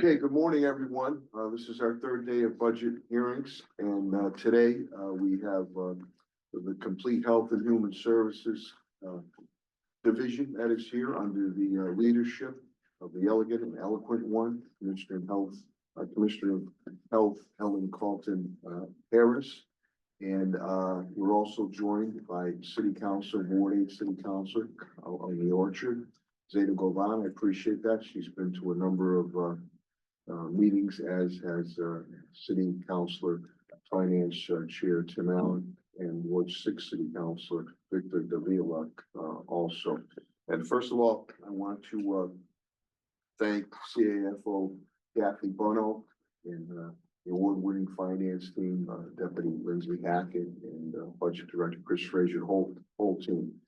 Okay, good morning, everyone. This is our third day of budget hearings, and today we have the Complete Health and Human Services Division that is here under the leadership of the elegant and eloquent one, Commissioner of Health, Helen Carlton Harris. And we're also joined by City Council, Ward 8 City Councilor on the Orchard, Zeta Govan. I appreciate that. She's been to a number of meetings, as has City Councilor, Finance Chair Tim Allen, and Ward 6 City Councilor Victor Davila also. And first of all, I want to thank CAFO Kathy Bono and the award-winning finance team, Deputy Lindsay Hackett, and Budget Director Chris Frazier, whole team.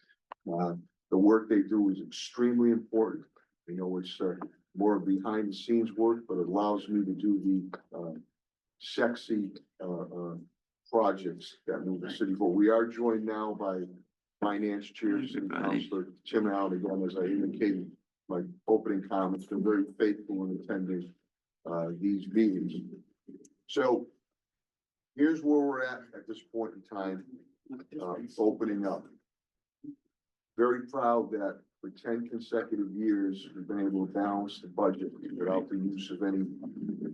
The work they do is extremely important. I know it's more behind the scenes work, but it allows me to do the sexy projects that move the city forward. We are joined now by Finance Chair, City Councilor Tim Allen. Again, as I indicated, my opening comments, been very faithful in attending these meetings. So here's where we're at this point in time, opening up. Very proud that for 10 consecutive years, we've been able to balance the budget without the use of any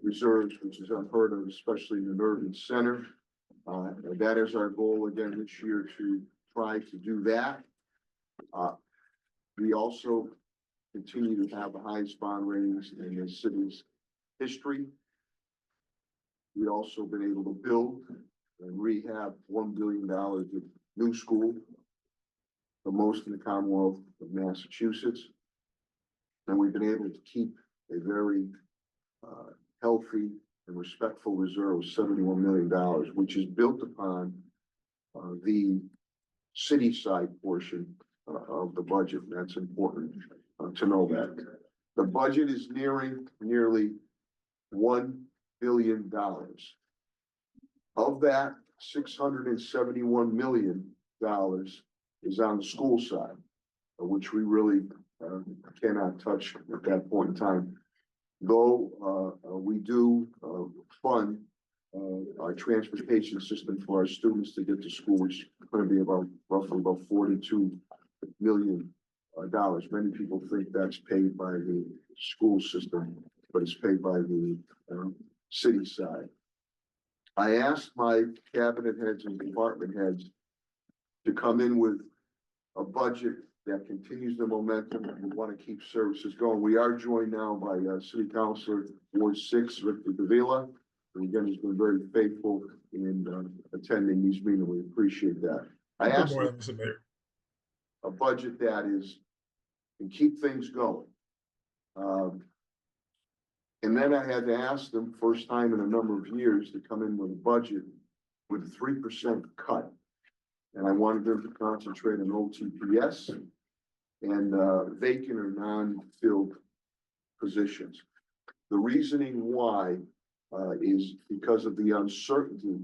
reserves, which is unheard of, especially in an urban center. And that is our goal again this year, to try to do that. We also continue to have the highest bond ratings in the city's history. We've also been able to build and rehab $1 billion of new school, the most in the Commonwealth of Massachusetts. And we've been able to keep a very healthy and respectful reserve of $71 million, which is built upon the city side portion of the budget. That's important to know that. The budget is nearing nearly $1 billion. Of that, $671 million is on the school side, which we really cannot touch at that point in time. Though we do fund our transportation system for our students to get to school, which is going to be roughly about $42 million. Many people think that's paid by the school system, but it's paid by the city side. I asked my cabinet heads and department heads to come in with a budget that continues the momentum, and we want to keep services going. We are joined now by City Councilor Ward 6, Victor Davila, and again, he's been very faithful in attending these meetings. We appreciate that. I asked a budget that can keep things going. And then I had to ask them, first time in a number of years, to come in with a budget with a 3% cut. And I wanted them to concentrate on OTPS and vacant or non-filled positions. The reasoning why is because of the uncertainty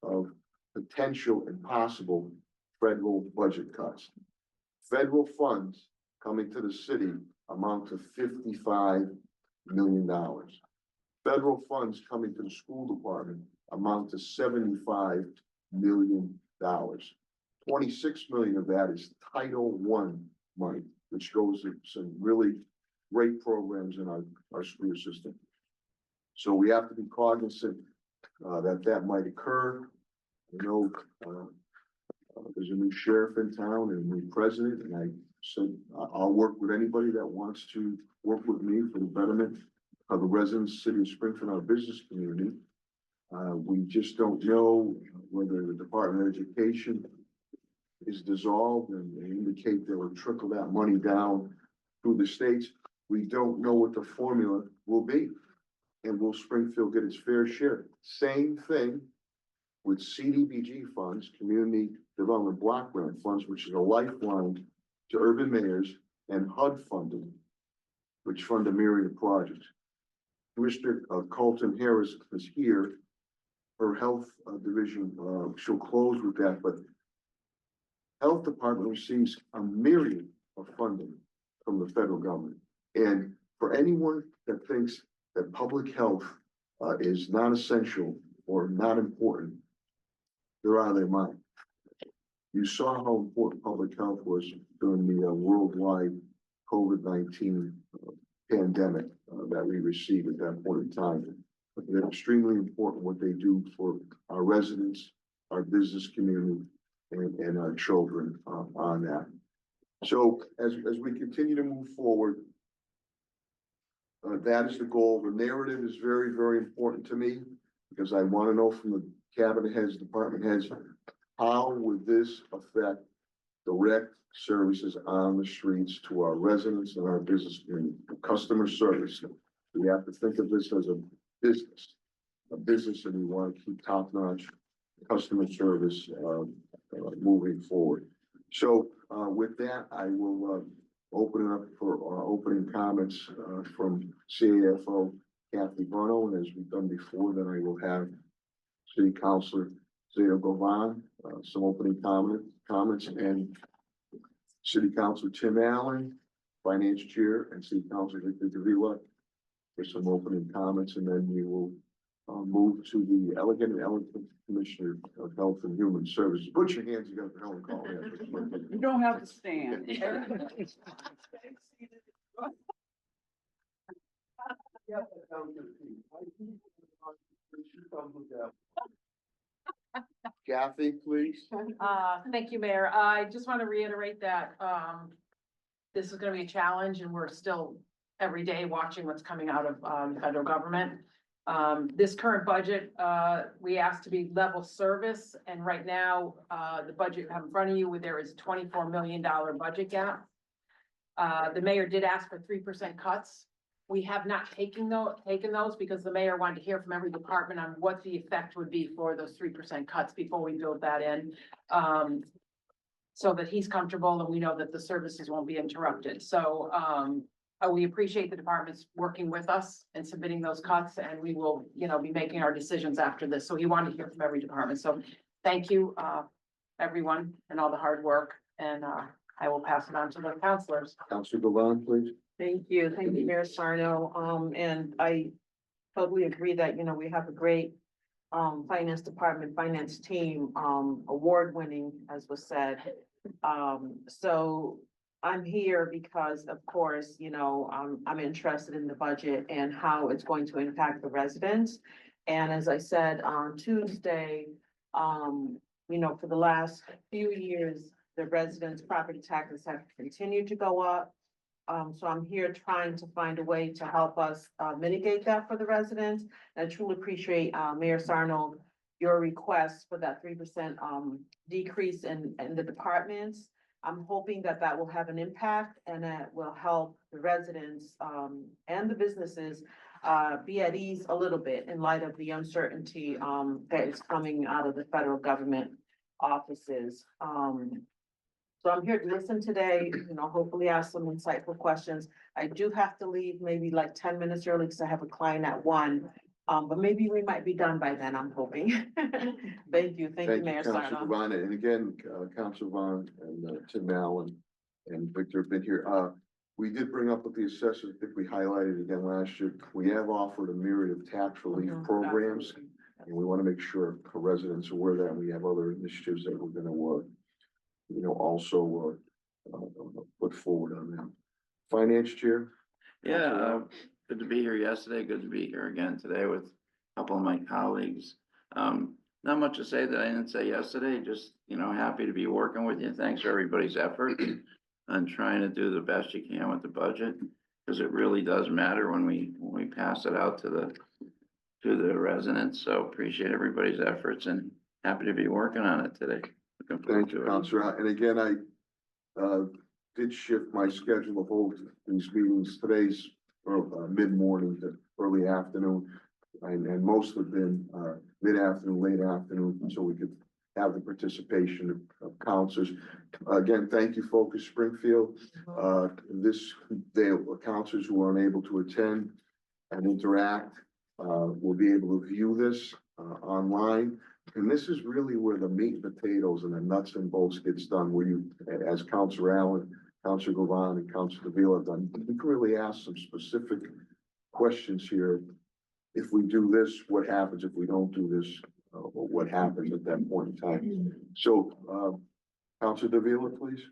of potential and possible federal budget cuts. Federal funds coming to the city amount to $55 million. Federal funds coming to the school department amount to $75 million. 26 million of that is Title I money, which goes to some really great programs in our school system. So we have to be cognizant that might occur. You know, there's a new sheriff in town and a new president, and I said I'll work with anybody that wants to work with me for the betterment of the residents of the city of Springfield, our business community. We just don't know whether the Department of Education is dissolved, and they indicate they will trickle that money down through the states. We don't know what the formula will be, and will Springfield get its fair share? Same thing with CDBG funds, Community Development Block Grant funds, which is a lifeline to urban mayors, and HUD funding, which fund a myriad of projects. Commissioner Carlton Harris is here. Her health division, she'll close with that, but health department receives a myriad of funding from the federal government. And for anyone that thinks that public health is not essential or not important, they're out of their mind. You saw how important public health was during the worldwide COVID-19 pandemic that we received at that point in time. They're extremely important what they do for our residents, our business community, and our children on that. So as we continue to move forward, that is the goal. The narrative is very, very important to me because I want to know from the cabinet heads, department heads, how would this affect direct services on the streets to our residents and our business community, customer service. We have to think of this as a business, and we want to keep top-notch customer service moving forward. So with that, I will open it up for opening comments from CAFO Kathy Bruno, and as we've done before, then I will have City Councilor Zeta Govan, some opening comments, and City Councilor Tim Allen, Finance Chair, and City Councilor Victor Davila for some opening comments, and then we will move to the elegant Commissioner of Health and Human Services. Put your hands together for Helen Call. You don't have to stand. Kathy, please. Thank you, Mayor. I just want to reiterate that, this is gonna be a challenge and we're still every day watching what's coming out of, the federal government. This current budget, we asked to be level service, and right now, the budget you have in front of you, there is a $24 million budget gap. The mayor did ask for 3% cuts. We have not taken those because the mayor wanted to hear from every department on what the effect would be for those 3% cuts before we build that in. So that he's comfortable and we know that the services won't be interrupted. So, we appreciate the departments working with us and submitting those cuts, and we will, be making our decisions after this. So he wanted to hear from every department. So thank you, everyone, and all the hard work. And, I will pass it on to the counselors. Councilor Govan, please. Thank you, Mayor Sarno. And I totally agree that, we have a great finance department, finance team, award-winning, as was said. So I'm here because, of course, I'm interested in the budget and how it's going to impact the residents. And as I said on Tuesday, for the last few years, the residents' property taxes have continued to go up. So I'm here trying to find a way to help us mitigate that for the residents. And I truly appreciate Mayor Sarno, your request for that 3% decrease in the departments. I'm hoping that that will have an impact and that will help the residents and the businesses be at ease a little bit in light of the uncertainty that is coming out of the federal government offices. So I'm here to listen today, hopefully ask some insightful questions. I do have to leave maybe like 10 minutes early because I have a client at 1. But maybe we might be done by then, I'm hoping. Thank you, Mayor Councilor Sarno. Govan, and again, Councilor Vaughn and Tim Allen and Victor have been here. We did bring up with the assessors, I think we highlighted again last year, we have offered a myriad of tax relief programs. And we want to make sure our residents are aware of that. We have other initiatives that we're going to also put forward on that. Finance Chair? Yeah, good to be here yesterday. Good to be here again today with a couple of my colleagues. Not much to say that I didn't say yesterday, just, happy to be working with you. Thanks for everybody's effort on trying to do the best you can with the budget, because it really does matter when we pass it out to the residents. So appreciate everybody's efforts and happy to be working on it today. Thank you, Councilor. And again, I did shift my schedule of both these meetings. Today's mid-morning to early afternoon, and most have been mid-afternoon, late afternoon, so we could have the participation of councilors. Again, thank you, Focus Springfield. This day, councilors who are unable to attend and interact will be able to view this online. And this is really where the meat and potatoes and the nuts and bolts gets done, where you, as Councilor Allen, Councilor Govan, and Councilor Davila have done, you can really ask some specific questions here. If we do this, what happens? If we don't do this, what happens at that point in time? So, Councilor Davila, please.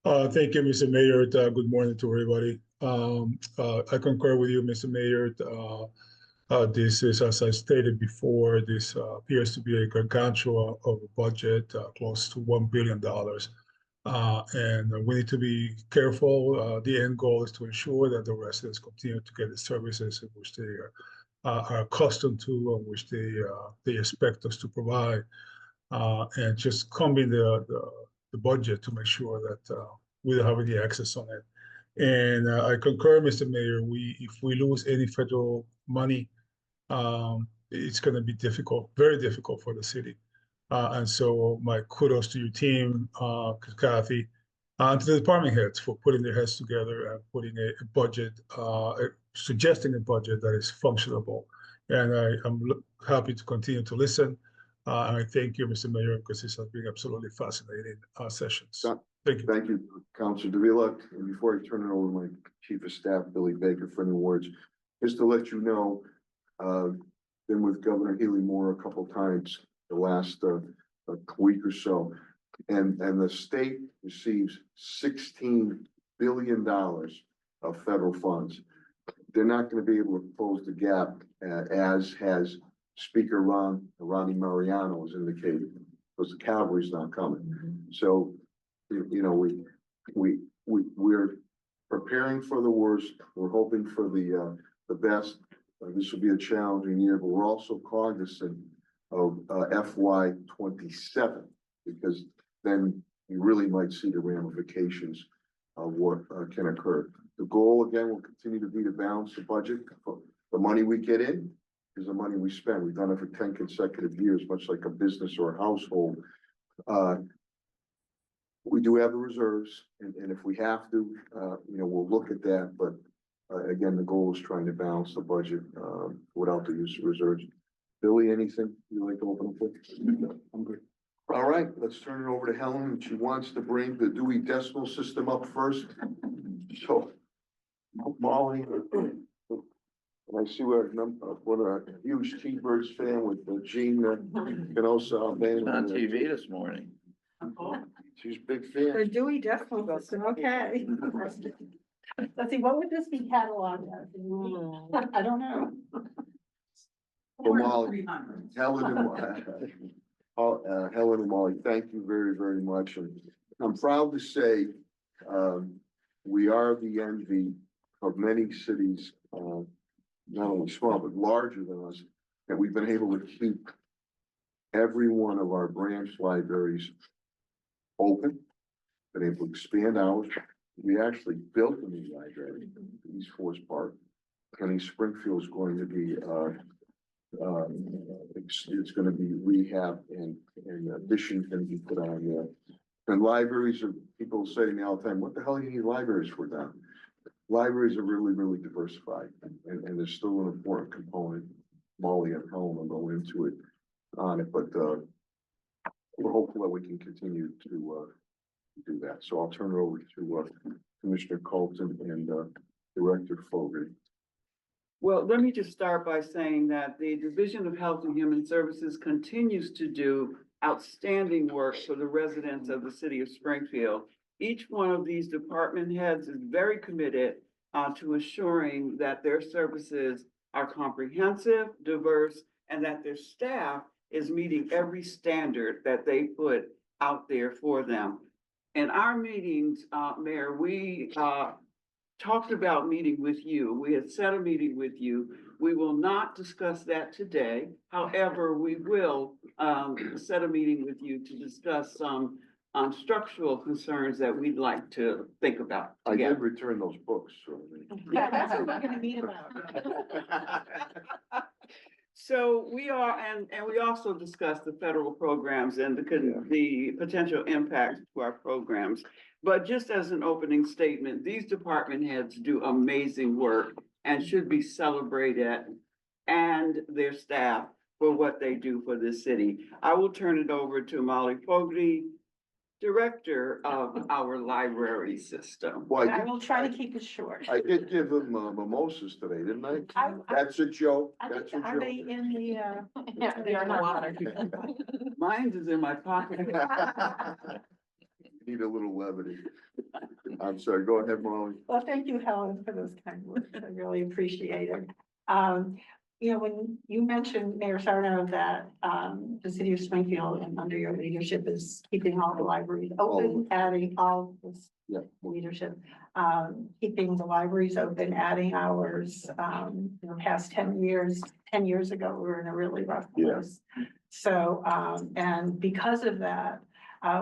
Thank you, Mr. Mayor. Good morning to everybody. I concur with you, Mr. Mayor. This is, as I stated before, this appears to be a gargantuan of a budget, close to $1 billion. And we need to be careful. The end goal is to ensure that the residents continue to get the services in which they are accustomed to, and which they expect us to provide. And just combing the budget to make sure that we don't have any access on it. And I concur, Mr. Mayor, if we lose any federal money, it's going to be difficult, very difficult for the city. And so my kudos to your team, Kathy, and to the department heads for putting their heads together and putting a budget, suggesting a budget that is functionable. And I'm happy to continue to listen. And I thank you, Mr. Mayor, because this has been absolutely fascinating sessions. Thank you. Thank you, Councilor Davila. And before I turn it over to my Chief of Staff, Billy Baker, for any words, just to let you know, been with Governor Healy Moore a couple times the last week or so, and the state receives $16 billion of federal funds. They're not going to be able to close the gap, as has Speaker Ronnie Mariano has indicated, because the cavalry's not coming. So, you know, we're preparing for the worst. We're hoping for the best. This will be a challenging year, but we're also cognizant of FY27, because then you really might see the ramifications of what can occur. The goal, again, will continue to be to balance the budget. The money we get in is the money we spend. We've done it for 10 consecutive years, much like a business or a household. We do have the reserves, and if we have to, you know, we'll look at that. But again, the goal is trying to balance the budget without the use of reserves. Billy, anything you'd like to open up with? No, I'm good. All right, let's turn it over to Helen. She wants to bring the Dewey Decimal System up first. So, Molly, and I see we're a huge T-Birds fan with Gene Canosa. On TV this morning. She's a big fan. The Dewey Decimal System, okay. Let's see, what would this be cataloged as? I don't know. Well, Molly, Helen and Molly, thank you very, very much. And I'm proud to say, we are the envy of many cities, not only small, but larger than us. And we've been able to keep every one of our branch libraries open, been able to expand hours. We actually built a new library in East Forest Park. And East Springfield is going to be, it's going to be rehab and addition can be put on there. And libraries are, people say to me all the time, what the hell do you need libraries for now? Libraries are really, really diversified, and there's still an important component. Molly and Helen will go into it on it, but we're hopeful that we can continue to do that. So I'll turn it over to Commissioner Colton and Director Fogarty. Well, let me just start by saying that the Division of Health and Human Services continues to do outstanding work for the residents of the city of Springfield. Each one of these department heads is very committed to assuring that their services are comprehensive, diverse, and that their staff is meeting every standard that they put out there for them. In our meetings, Mayor, we talked about meeting with you. We had set a meeting with you. We will not discuss that today. However, we will set a meeting with you to discuss some structural concerns that we'd like to think about I together. did return those books, so. Yeah, that's what we're gonna meet about. So we are, and we also discussed the federal programs and the potential impact to our programs. But just as an opening statement, these department heads do amazing work and should be celebrated, and their staff for what they do for this city. I will turn it over to Molly Fogarty director of our library system. Well, I will try to keep it short. I did give him mimosas today, didn't I? I- That's a joke. I That's think, a are they joke. in the, Yeah, they are not. Mine is in my pocket. Need a little levity. I'm sorry, go ahead, Molly. well, thank you, Helen, for those kind words. I really appreciate it. When you mentioned, Mayor Sarno, that, the city of Springfield and under your leadership is keeping all the libraries open, adding all this Yeah. leadership, keeping the libraries open, adding hours, in the past 10 years ago, we were in a really rough Yeah. place. So, and because of that,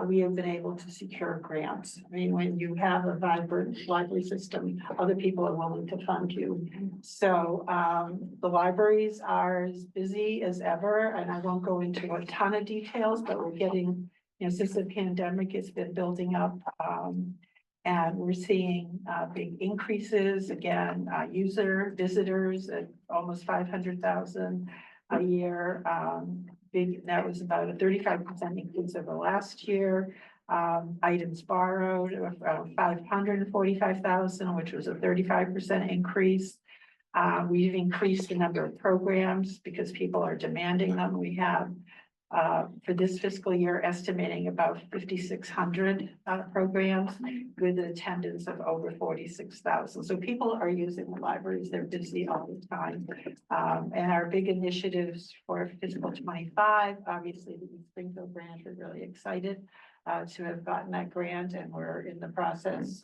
we have been able to secure grants. I mean, when you have a vibrant library system, other people are willing to fund you. So, the libraries are as busy as ever, and I won't go into a ton of details, but we're getting, since the pandemic, it's been building up. And we're seeing, big increases, again, visitors at almost 500,000 a year. That was about a 35% increase over last year. Items borrowed, around 545,000, which was a 35% increase. We've increased the number of programs because people are demanding them. We have, for this fiscal year, estimating about 5,600 programs with an attendance of over 46,000. So people are using the libraries, they're busy all the time. And our big initiatives for fiscal 25, obviously the East Springfield branch is really excited to have gotten that grant, and we're in the process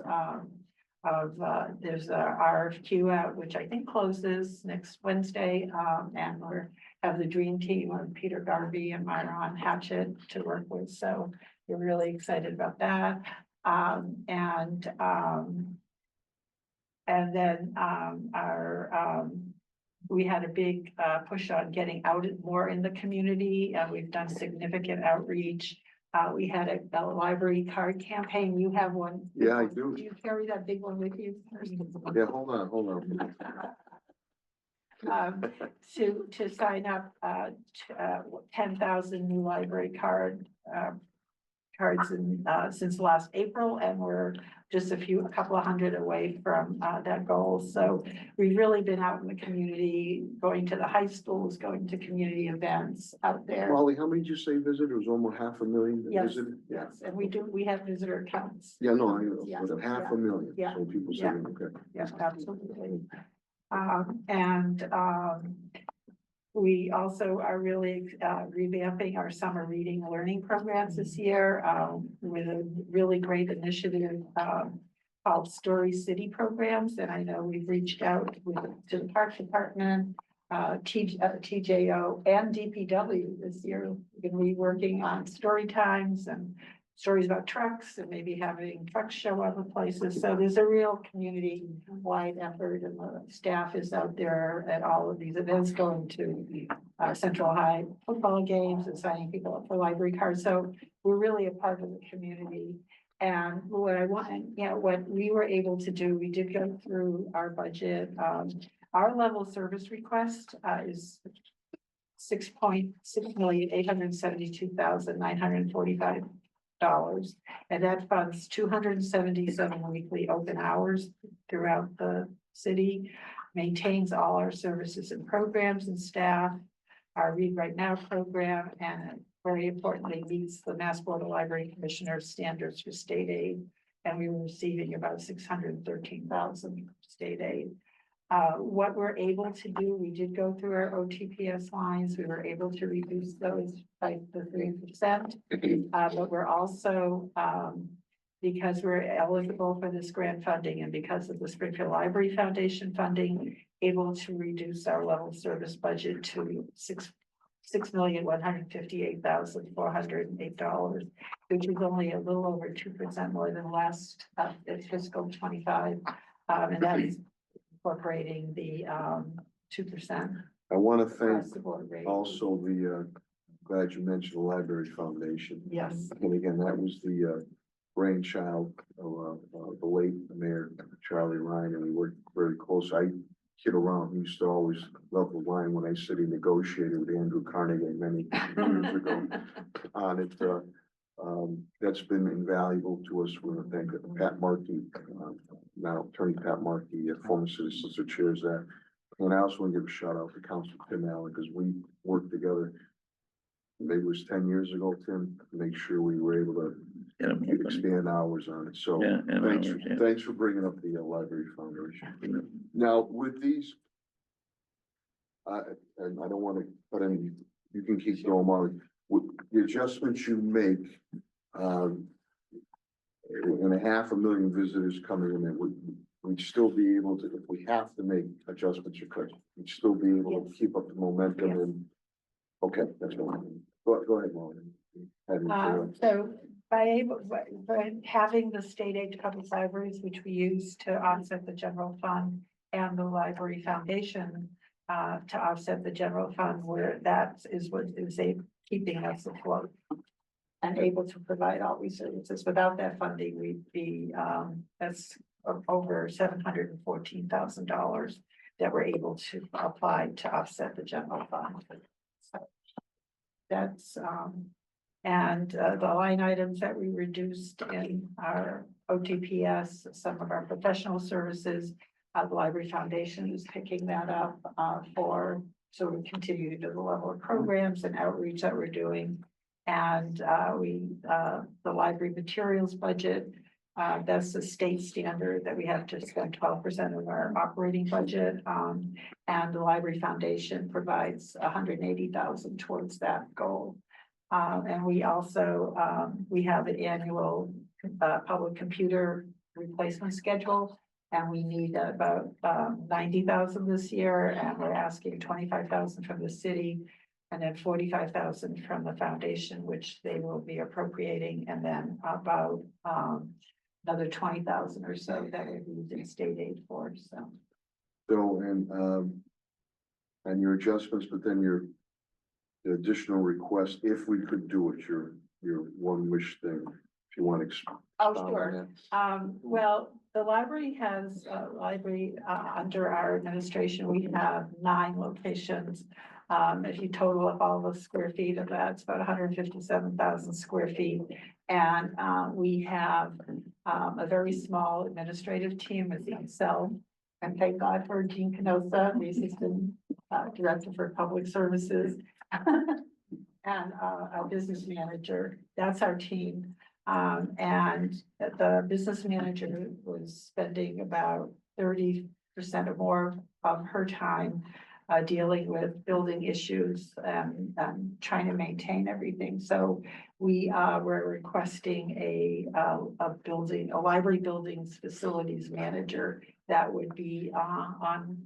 there's a RFQ out, which I think closes next Wednesday, and we're have the dream team of Peter Garvey and Myron Hatchett to work with. So we're really excited about that. And then we had a big push on getting out more in the community. We've done significant outreach. We had a library card campaign. You have one. Yeah, I do. Do you carry that big one with you? Yeah, hold on. To sign up, 10,000 new library cards since last April, and we're just a couple of hundred away from that goal. So we've really been out in the community, going to the high schools, going to community events out there. Molly, how many did you say visited? It was almost 500,000 that Yes, visited? Yeah. yes, and we have visitor counts. Yeah, no, I know, Yeah, but 500,000. yeah, So people say, yeah. okay. Yes, absolutely. We also are really revamping our summer reading and learning programs this year with a really great initiative called Story City Programs. And I know we've reached out to the Parks Department, TJO and DPW this year. We're going to be working on story times and stories about trucks and maybe having trucks show up in places. So there's a real community-wide effort, and the staff is out there at all of these events, going to Central High football games and signing people up for library cards. So we're really a part of the community. And what we were able to do, we did go through our budget. Our level of service request is $6,872,945. And that funds 277 weekly open hours throughout the city, maintains all our services and programs and staff, our Read Right Now program, and very importantly, meets the Mass Board of Library Commissioners standards for state aid. And we were receiving about 613,000 state aid. What we're able to do, we did go through our OTPS lines. We were able to reduce those by the 3%. But we're also, because we're eligible for this grant funding and because of the Springfield Library Foundation funding, able to reduce our level of service budget to $6,158,408, which is only a little over 2% more than last fiscal 25. And that is incorporating the 2%. I want to across thank the board rate. also glad you mentioned the Library Foundation. Yes, And again, that was the brainchild of the late Mayor Charlie Ryan, and we worked very close. I kid around, he used to always love the line when I said he negotiated with Andrew Carnegie many years ago on it. That's been invaluable to us. We want to thank Pat Markey, now Attorney Pat Markey, former citizens who chairs that. And I also want to give a shout out to Council Tim Allen, because we worked together. Maybe it was 10 years ago, Tim, to make sure we were able to Get 'em open. expand hours on it. So Yeah, and thanks, hours, yeah. thanks for bringing up the Library Foundation. Now, with these, and I don't want to put any, you can keep going on, with the adjustments you make, and 500,000 visitors coming in, we'd still be able to, if we have to make adjustments or cuts, we'd still be able to Yes. keep up the momentum Yes. and, okay, that's what go ahead, Molly. So by having the state aid to public libraries, which we use to offset the general fund, and the library foundation to offset the general fund, where that is what is keeping us afloat and able to provide all these services. Without that funding, we'd be, that's over $714,000 that we're able to apply to offset the general fund. So that's, and the line items that we reduced in our OTPS, some of our professional services, the Library Foundation is picking that up so we continue to do the level of programs and outreach that we're doing. And the library materials budget, that's the state standard that we have to spend 12% of our operating budget. And the Library Foundation provides 180,000 towards that goal. And we also, we have an annual public computer replacement schedule. And we need about 90,000 this year, and we're asking 25,000 from the city. And then 45,000 from the foundation, which they will be appropriating, and then about another 20,000 or so that we're using state aid for, so. So, and your adjustments, but then the additional request, if we could do it, your one wish thing, if you want to expound on sure. that. Well, the library has, under our administration, we have 9 locations. If you total up all the square feet of that, it's about 157,000 square feet. And we have a very small administrative team with myself. And thank God for Jean Canosa, the Assistant Director for Public Services. And our business manager, that's our team. And the business manager was spending about 30% or more of her time dealing with building issues and trying to maintain everything. So we were requesting a library buildings facilities manager that would be on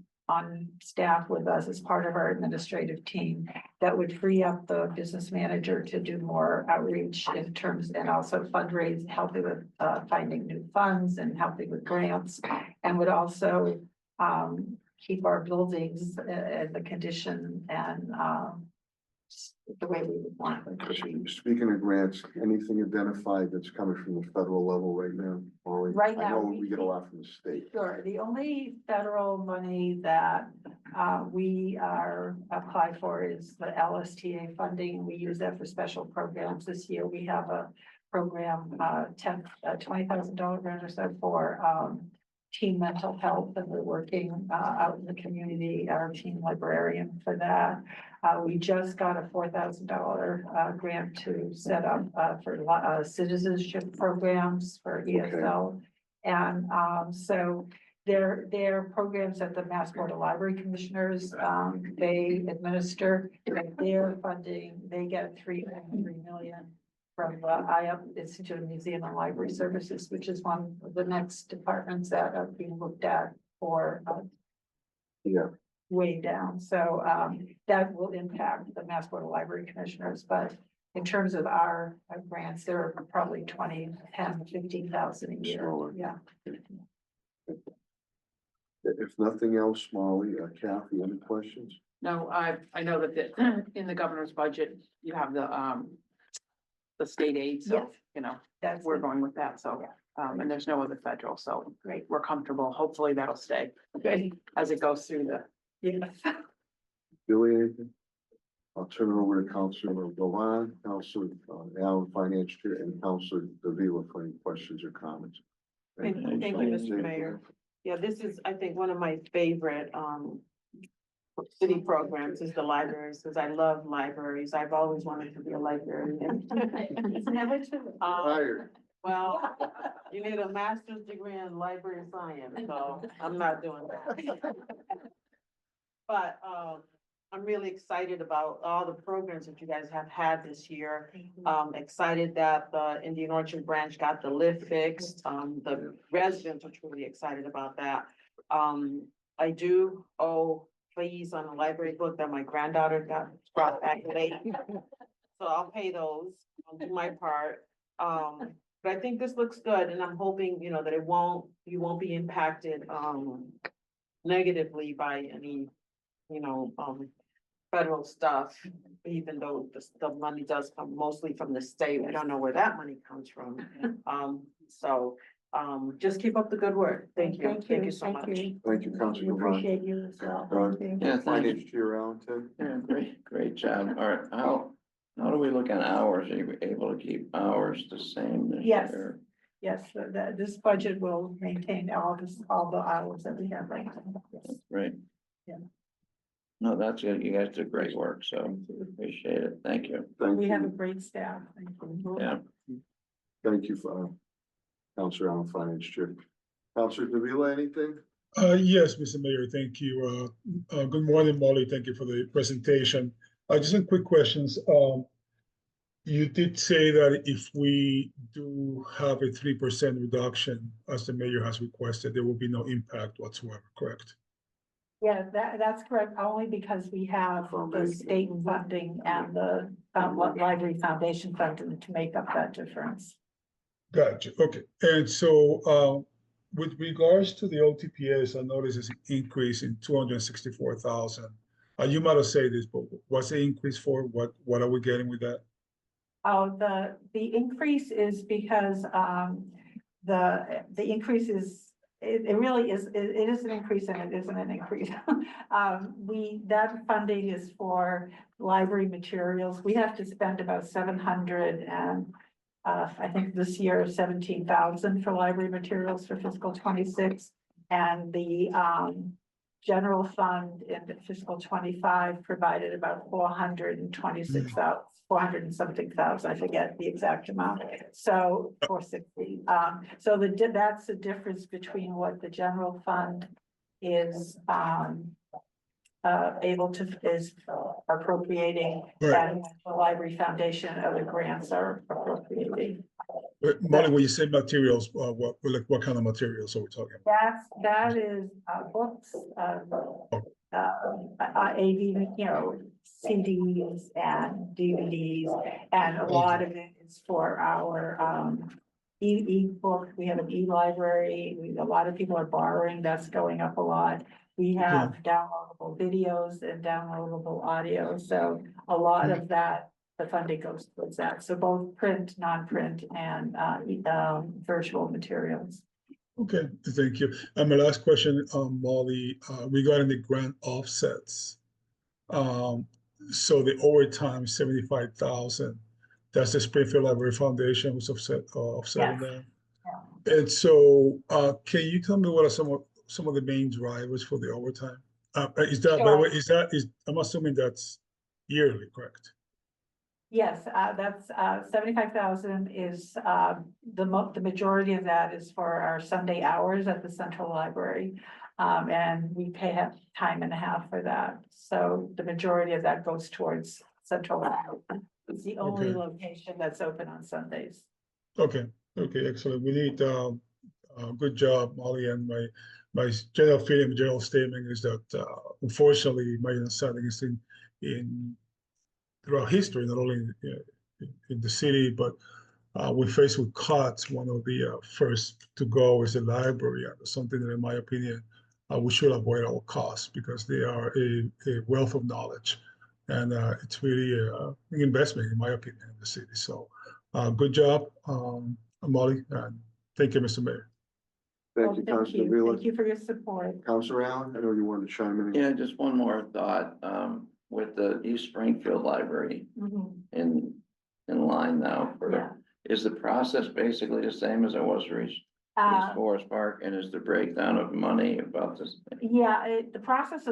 staff with us as part of our administrative team, that would free up the business manager to do more outreach in terms, and also fundraise, helping with finding new funds and helping with grants, and would also keep our buildings in the condition and the way we would want them to be. Speaking of grants, anything identified that's coming from the federal level right now? Molly? Right I now, know we get a lot from the state. Sure, the only federal money that we are apply for is the LSTA funding. We use that for special programs. This year, we have a program, $20,000 grant or so for teen mental health, and we're working out in the community, our teen librarian for that. We just got a $4,000 grant to set up for citizenship programs for ESL. And so they're programs that the Mass Board of Library Commissioners, they administer, and their funding, they get $3 million from the IUP Institute of Museum and Library Services, which is one of the next departments that are being looked at for way down. So that will impact the Mass Board of Library Commissioners, but in terms of our grants, they're probably 10, 15,000 a year. Smaller. Yeah. If nothing else, Molly, Kathy, any questions? No, I know that in the governor's budget, you have the state aid, so, Yes. you know, That's we're going with that, so. And there's no other federal, so great. we're comfortable. Hopefully that'll stay Good. as it goes through the. Yes. Billy, anything? I'll turn it over to Counselor Govan, Counselor Allen, Finance Chair, and Counselor Davila for any questions or comments. Thank you, Mr. Mayor. Yeah, this is, I think, one of my favorite, city programs is the libraries, because I love libraries. I've always wanted to be a librarian. It's never too. Hired. Well, you need a master's degree in library science, so I'm not doing that. But, I'm really excited about all the programs that you guys have had this year. Excited that the Indian Orchard branch got the lift fixed. The residents are truly excited about that. I do owe fees on a library book that my granddaughter got brought back late. So I'll pay those, I'll do my part. But I think this looks good, and I'm hoping, you know, that you won't be impacted, negatively by any, you know, federal stuff, even though the money does come mostly from the state. I don't know where that money comes from. Just keep up the good work. Thank you. Thank you so much. Thank you, Counselor We Govan. appreciate you as well. Thank you. Yeah, thank you. Finance Chair Allen, Tim? Yeah, great job. All right, how do we look on hours? Are you able to keep hours the same this Yes. year? Yes, this budget will maintain all the hours that we have right now. Yes. Great. Yeah. No, that's good. You guys did great work, so Thank you. appreciate it. Thank you. Thank We have a you. great staff. Thank you. Yeah. Thank you for, Counselor Allen, Finance Chair. Counselor Davila, anything? Yes, Mr. Mayor, thank you. Good morning, Molly. Thank you for the presentation. Just some quick questions. You did say that if we do have a 3% reduction, as the mayor has requested, there will be no impact whatsoever, correct? Yeah, that's correct, only because we have the state funding and the library foundation funding to make up that difference. Gotcha, okay. And so with regards to the OTPS, I noticed there's an increase in 264,000. You might have said this, but what's the increase for? What are we getting with that? Oh, the increase is because the increase is, it really is, it is an increase and it isn't an increase. That funding is for library materials. We have to spend about 700 and I think this year 17,000 for library materials for fiscal 26. And the general fund in fiscal 25 provided about 426,000. 400 and something thousand, I forget the exact amount, so 460. So that's the difference between what the general fund is appropriating Right. and the library foundation and other grants are appropriating. But Molly, when you say materials, what kind of materials are we talking about? That is books, AV, CDs and DVDs, and a lot of it is for our e-book. We have an e-library. A lot of people are borrowing. That's going up a lot. We have downloadable videos and downloadable audio. So a lot of that, the funding goes towards that. So both print, non-print, and virtual materials. Okay, thank you. And my last question, Molly, regarding the grant offsets. So the overtime 75,000, that's the Springfield Library Foundation was offsetting that. Yeah. And so, can you tell me what are some of the main drivers for the overtime? Is that, by the way, I'm assuming that's yearly, correct? Yes, that's 75,000 is the majority of that is for our Sunday hours at the Central Library. And we pay time and a half for that. So the majority of that goes towards Central Library. It's the only location that's open on Sundays. Okay, excellent. We need good job, Molly, and my general feeling, general statement is that unfortunately my understanding is in throughout history, not only in the city, but we're faced with cuts. One of the first to go is the library, and something that, in my opinion, we should avoid at all costs because they are a wealth of knowledge, and it's really an investment, in my opinion, in the city. So, good job, Molly, and thank you, Mr. Mayor. Thank you, Counselor Davila. Thank you for your support. Counselor Allen, I know you wanted to chime in. Yeah, just one more thought. with the East Springfield Library Mhm. in line now Yeah. for, is the process basically the same as it was for East Forest Park? And is the breakdown of money about this? Yeah, the process is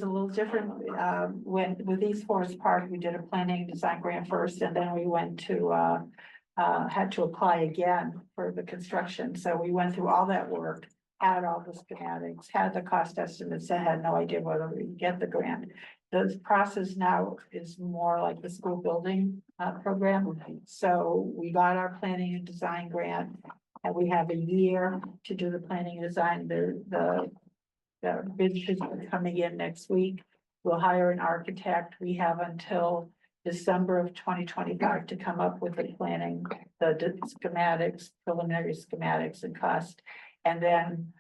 a little different. With East Forest Park, we did a planning design grant first, and then we went to, had to apply again for the construction. So we went through all that work, had all the schematics, had the cost estimates, and had no idea whether we get the grant. The process now is more like the school building, program. So we got our planning and design grant, and we have a year to do the planning and design. The bid is coming in next week. We'll hire an architect. We have until December of 2025 to come up with the planning, the schematics, preliminary schematics and cost. And then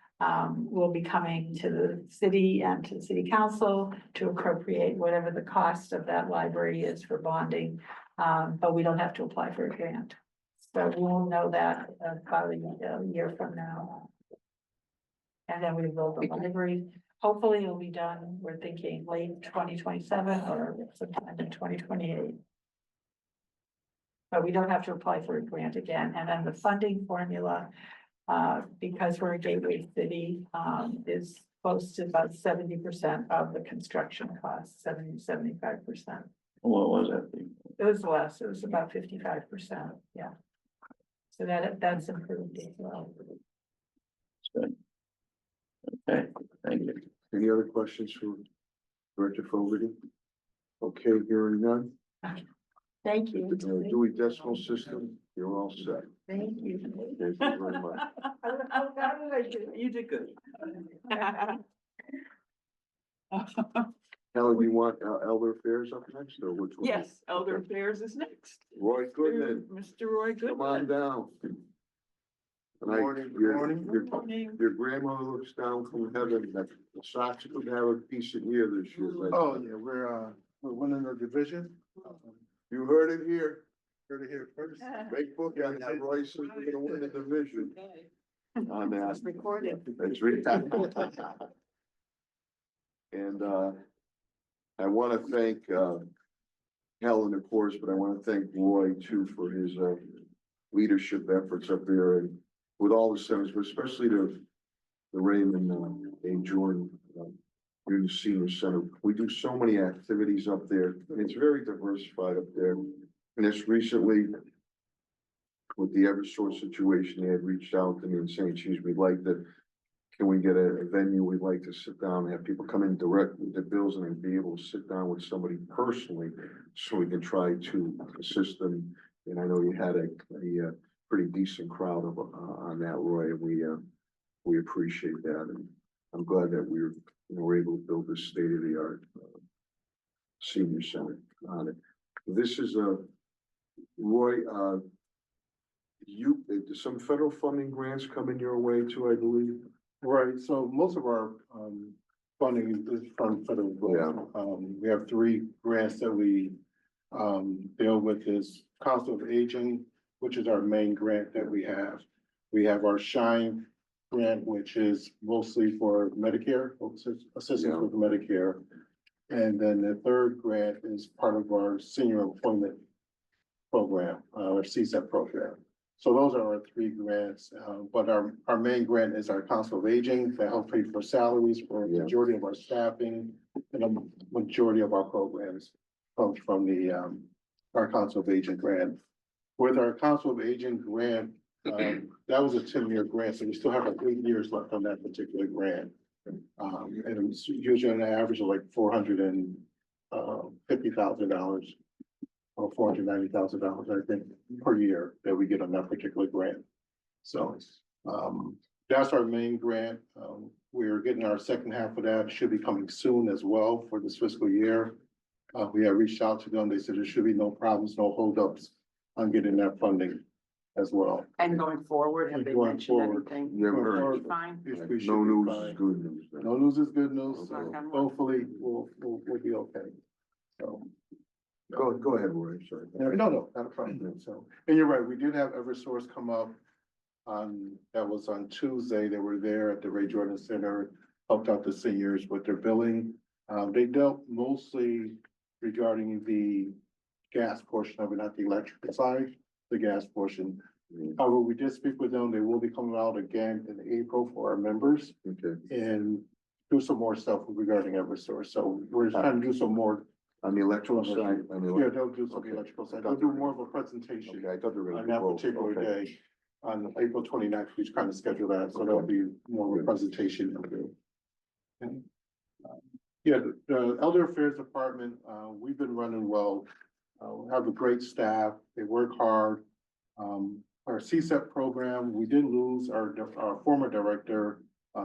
we'll be coming to the city and to the city council to appropriate whatever the cost of that library is for bonding. But we don't have to apply for a grant. So we'll know that about a year from now. And then we build the library. Hopefully it'll be done, we're thinking late 2027 or sometime in 2028. But we don't have to apply for a grant again. And then the funding formula, because we're a gateway city, is close to about 70% of the construction cost, 75%. What was it? It was less, it was about 55%, yeah. So that's improved as well. Good. Okay, thank you. Any other questions for Director Fogarty? Okay, hearing none. Thank you. The Dewey Decimal System, you're all set. Thank you. Thank you very much. You did good. Helen, you want Elder Affairs up next, or which one? Yes, Elder Affairs is next. Roy Goodman, Mr. Roy come on Goodman. down. Morning, Your- morning. your- Morning. Your grandmother looks down from heaven, that the Sox could have a decent year this year. but Oh, yeah, we're winning the division. You heard it here, Heard it here first. make book on that, Royce, we're gonna win the division. On that. It's recorded. That's right. And, I wanna thank, Helen, of course, but I wanna thank Roy too for his, leadership efforts up there and with all the centers, but especially the Raymond, A. Jordan, Community Senior Center. We do so many activities up there, and it's very diversified up there. And it's recently, with the Eversource situation, they had reached out to me and saying, geez, we'd like to, can we get a venue? We'd like to sit down and have people come in direct with the bills and then be able to sit down with somebody personally so we can try to assist them. And I know you had a pretty decent crowd of, on that, Roy, and we appreciate that. And I'm glad that we're able to build this state-of-the-art senior center on it. This is Roy, some federal funding grants coming your way too, I believe. Right, so most of our funding is from federal grants. We have 3 grants that we deal with is Council of Aging, which is our main grant that we have. We have our Shine grant, which is mostly for Medicare, assistance with Medicare. And then the 3rd grant is part of our senior employment program, our CSEP program. So those are our 3 grants, but our main grant is our Council of Aging that helps pay for salaries for the majority of our staffing, and a majority of our programs comes from the our Council of Aging grant. With our Council of Aging grant, that was a 10-year grant, so we still have like 8 years left on that particular grant. And it's usually an average of like $450,000. Or $490,000, I think, per year that we get on that particular grant. So, that's our main grant. We're getting our second half of that, should be coming soon as well for this fiscal year. We have reached out to them. They said there should be no problems, no holdups on getting that funding as well. And going forward, have they Going mentioned forward. anything? Never heard. Be fine. We should No be news fine. is good news. man. No news is good news, so Okay. hopefully we'll be okay. So. Go ahead, Roy, I'm sorry. No, not a problem. So, and you're right, we did have Eversource come up that was on Tuesday. They were there at the Ray Jordan Center, helped out the seniors with their billing. They dealt mostly regarding the gas portion of it, not the electrical side, the gas portion. However, we did speak with them. They will be coming out again in April for our members Okay, and do some more stuff regarding Eversource. So we're trying to do some more. on the electrical side, I mean. Yeah, they'll do some Okay. electrical side. They'll do more of a presentation Okay, I thought they were on gonna that do both. particular Okay. day. On April 29th, we kind of scheduled that, so there'll be more of a presentation. Okay. Yeah, the Elder Affairs Department, we've been running well. We have a great staff, they work hard. Our CSEP program, we did lose our former director,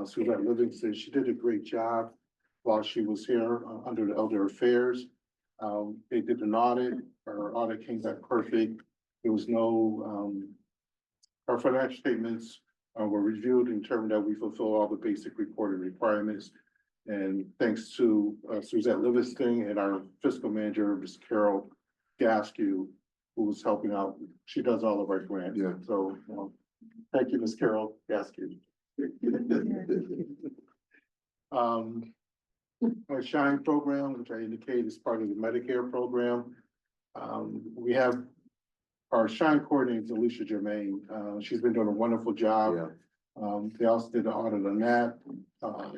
Suzette Livingston. She did a great job while she was here, under the Elder Affairs. They did an audit, our audit came back perfect. There was no, our financial statements were reviewed and determined that we fulfill all the basic reporting requirements. And thanks to Suzette Livingston and our fiscal manager, Ms. Carol Gaskew, who was helping out. She does all of our grants. Yeah. So, thank you, Ms. Carol Gaskew. Our SHINE program, which I indicated is part of the Medicare program. We have our SHINE coordinator, Alicia Germain. She's been doing a wonderful job. Yeah, They also did an audit on that.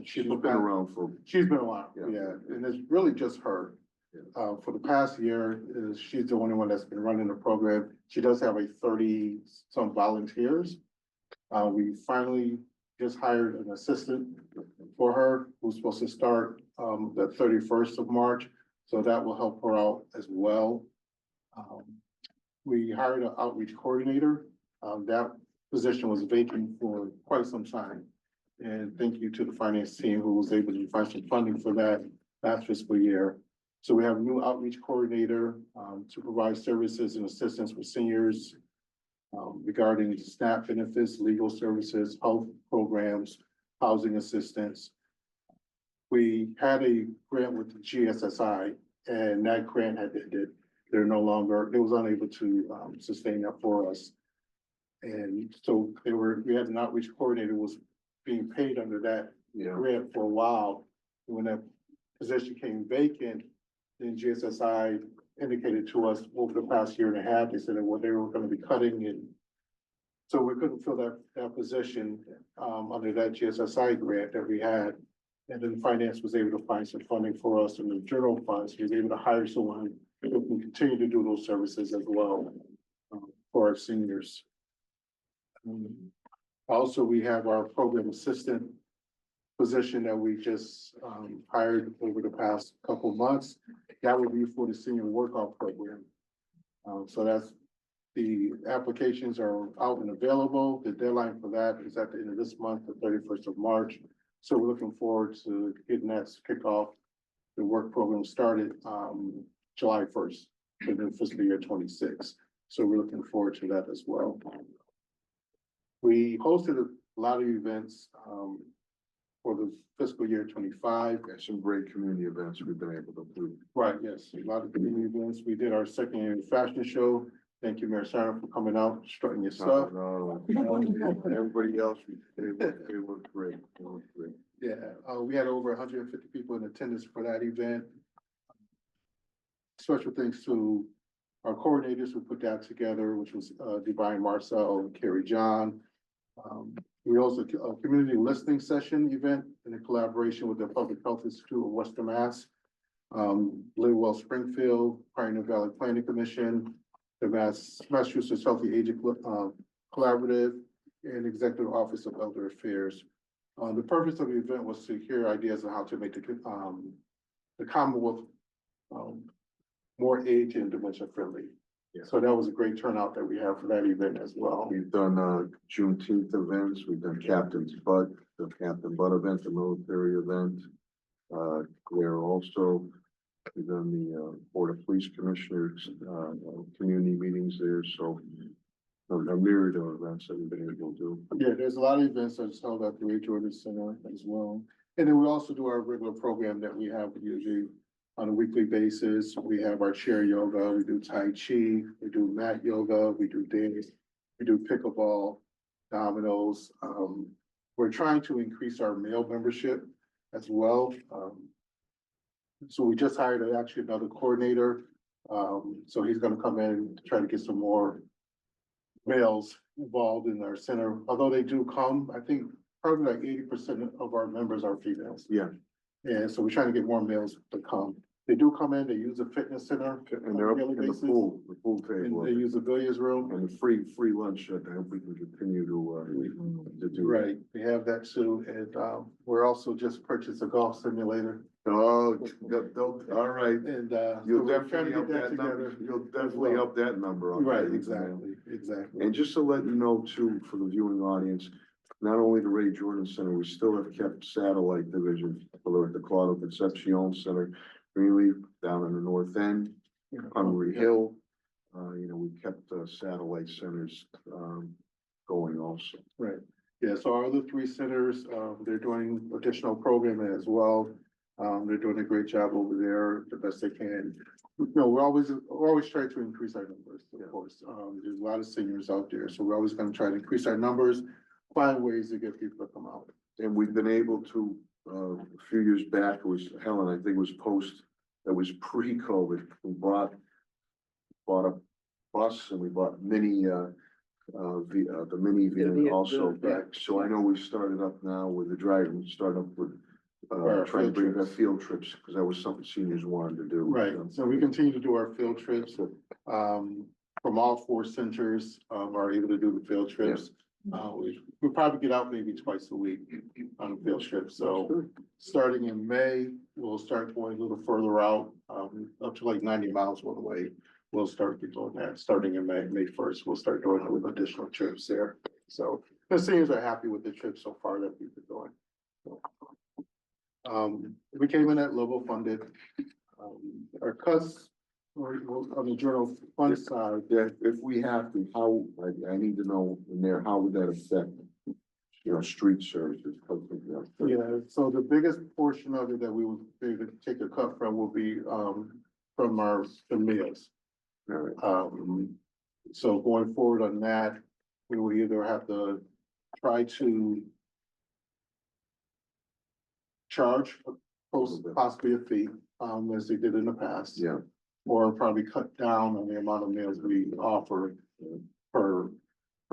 she's been around for, She's been a while, Yeah. yeah, and it's really just her. Yeah. For the past year, she's the only one that's been running the program. She does have a 30-some volunteers. We finally just hired an assistant for her, who's supposed to start, the 31st of March. So that will help her out as well. We hired an outreach coordinator. That position was vacant for quite some time. And thank you to the finance team who was able to find some funding for that last fiscal year. So we have a new outreach coordinator to provide services and assistance with seniors regarding SNAP benefits, legal services, health programs, housing assistance. We had a grant with the GSSI and that grant had ended. They're no longer, it was unable to sustain that for us. And so we had an outreach coordinator who was being paid under that yeah, grant for a while. When that position came vacant, then GSSI indicated to us over the past year and a half, they said that what they were gonna be cutting and so we couldn't fill that position under that GSSI grant that we had. And then finance was able to find some funding for us in the general funds. He was able to hire someone who can continue to do those services as well for our seniors. Also, we have our program assistant position that we just hired over the past couple of months. That would be for the senior workout program. So that's, the applications are out and available. The deadline for that is at the end of this month, the 31st of March. So we're looking forward to getting that kick off. The work program started July 1st for the fiscal year 26. So we're looking forward to that as well. We hosted a lot of events for the fiscal year 25. yeah, some great community events we've been able to do. Right, yes, a lot of community events. We did our second annual fashion show. Thank you, Mayor Sarno, for coming out, strutting your stuff. No, everybody else, they look great, they look great. Yeah, we had over 150 people in attendance for that event. Special thanks to our coordinators who put that together, which was Divine Marcel and Carrie John. We also a community listening session event in collaboration with the Public Health Institute of Western Mass, Live Well Springfield, Pioneer Valley Planning Commission, the Massachusetts Healthy Aging Collaborative, and Executive Office of Elder Affairs. The purpose of the event was to hear ideas on how to make the Commonwealth more age and dementia friendly. Yeah. So that was a great turnout that we have for that event as well. We've done Juneteenth events, we've done Captain's Butt, the Captain Butt event, the military event. We're also, we've done the Board of Police Commissioners, community meetings there, so a myriad of events that we've been able to do. Yeah, there's a lot of events that's held at the Ray Jordan Center as well. And then we also do our regular program that we have usually on a weekly basis. We have our chair yoga, we do Tai Chi, we do mat yoga, we do dance, we do pickleball, dominoes. We're trying to increase our male membership as well. So we just hired actually another coordinator. So he's gonna come in to try to get some more males involved in our center. Although they do come, I think probably like 80% of our members are females. Yeah, And so we're trying to get more males to come. They do come in, they use the fitness center. and they're up in the basis, pool, And table, they use the billiards room. and the free lunch, I hope we can continue to do. Right, we have that too, and we're also just purchased a golf simulator, Oh, all right. and You'll so we're trying definitely to up get that number, together. you'll definitely up that number. I'll tell Right, you, man. exactly. And just to let you know too, for the viewing audience, not only the Ray Jordan Center, we still have kept satellite division for the Claudio Concepcion Center, Greenleaf down in the north end, Hungry Hill. We kept satellite centers going also. Right, yeah, so our other three centers, they're doing additional programming as well. They're doing a great job over there, the best they can. We're always trying to increase our numbers, of course. There's a lot of seniors out there, so we're always gonna try to increase our numbers, find ways to get people to come out. And we've been able to, a few years back, it was Helen, I think it was that was pre-COVID, we bought a bus and we bought the minivan also back. So I know we started up now with the driving, start up with, Our trying to field bring trips. back field trips, because that was something seniors wanted to do. Right, so we continue to do our field trips, from all four centers, are able to do the field trips. We'll probably get out maybe twice a week on a field trip, so starting in May, we'll start going a little further out, up to like 90 miles one way. We'll start doing that, starting in May 1st, we'll start doing it with additional trips there. So the seniors are happy with the trip so far that we've been doing. So, we came in at level funded. Our cuts, or on the general fund side, Yeah, if we have to, how, I need to know in there, how would that affect, street services? yeah, so the biggest portion of it that we would be able to take a cut from will be, from the meals. All right. So going forward on that, we will either have to try to charge possibly a fee, as they did in the past. Yeah, Or probably cut down on the amount of meals we offer per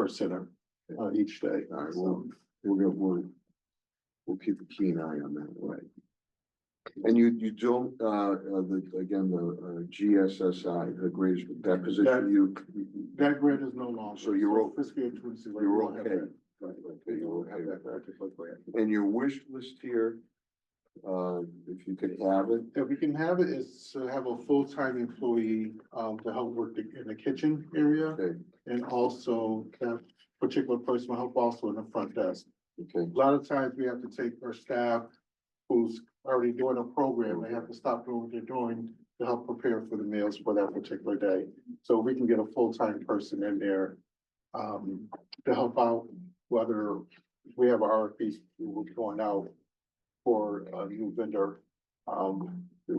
center, each day. all right, So, we'll keep a keen eye on that, right? And you don't, the GSSI, the greatest, that position, that grant is no longer. So you're Fiscal year 26, we you're won't have okay. that. Right, Okay, you're have okay that with that. particular grant. And your wish list here, if you could have it, If we can have it, is to have a full-time employee, to help work in the kitchen area. okay, And also that particular person will help also in the front desk. okay, A lot of times we have to take our staff who's already doing a program, they have to stop doing what they're doing to help prepare for the meals for that particular day. So we can get a full-time person in there, to help out, whether we have our RFPs going out for a new vendor.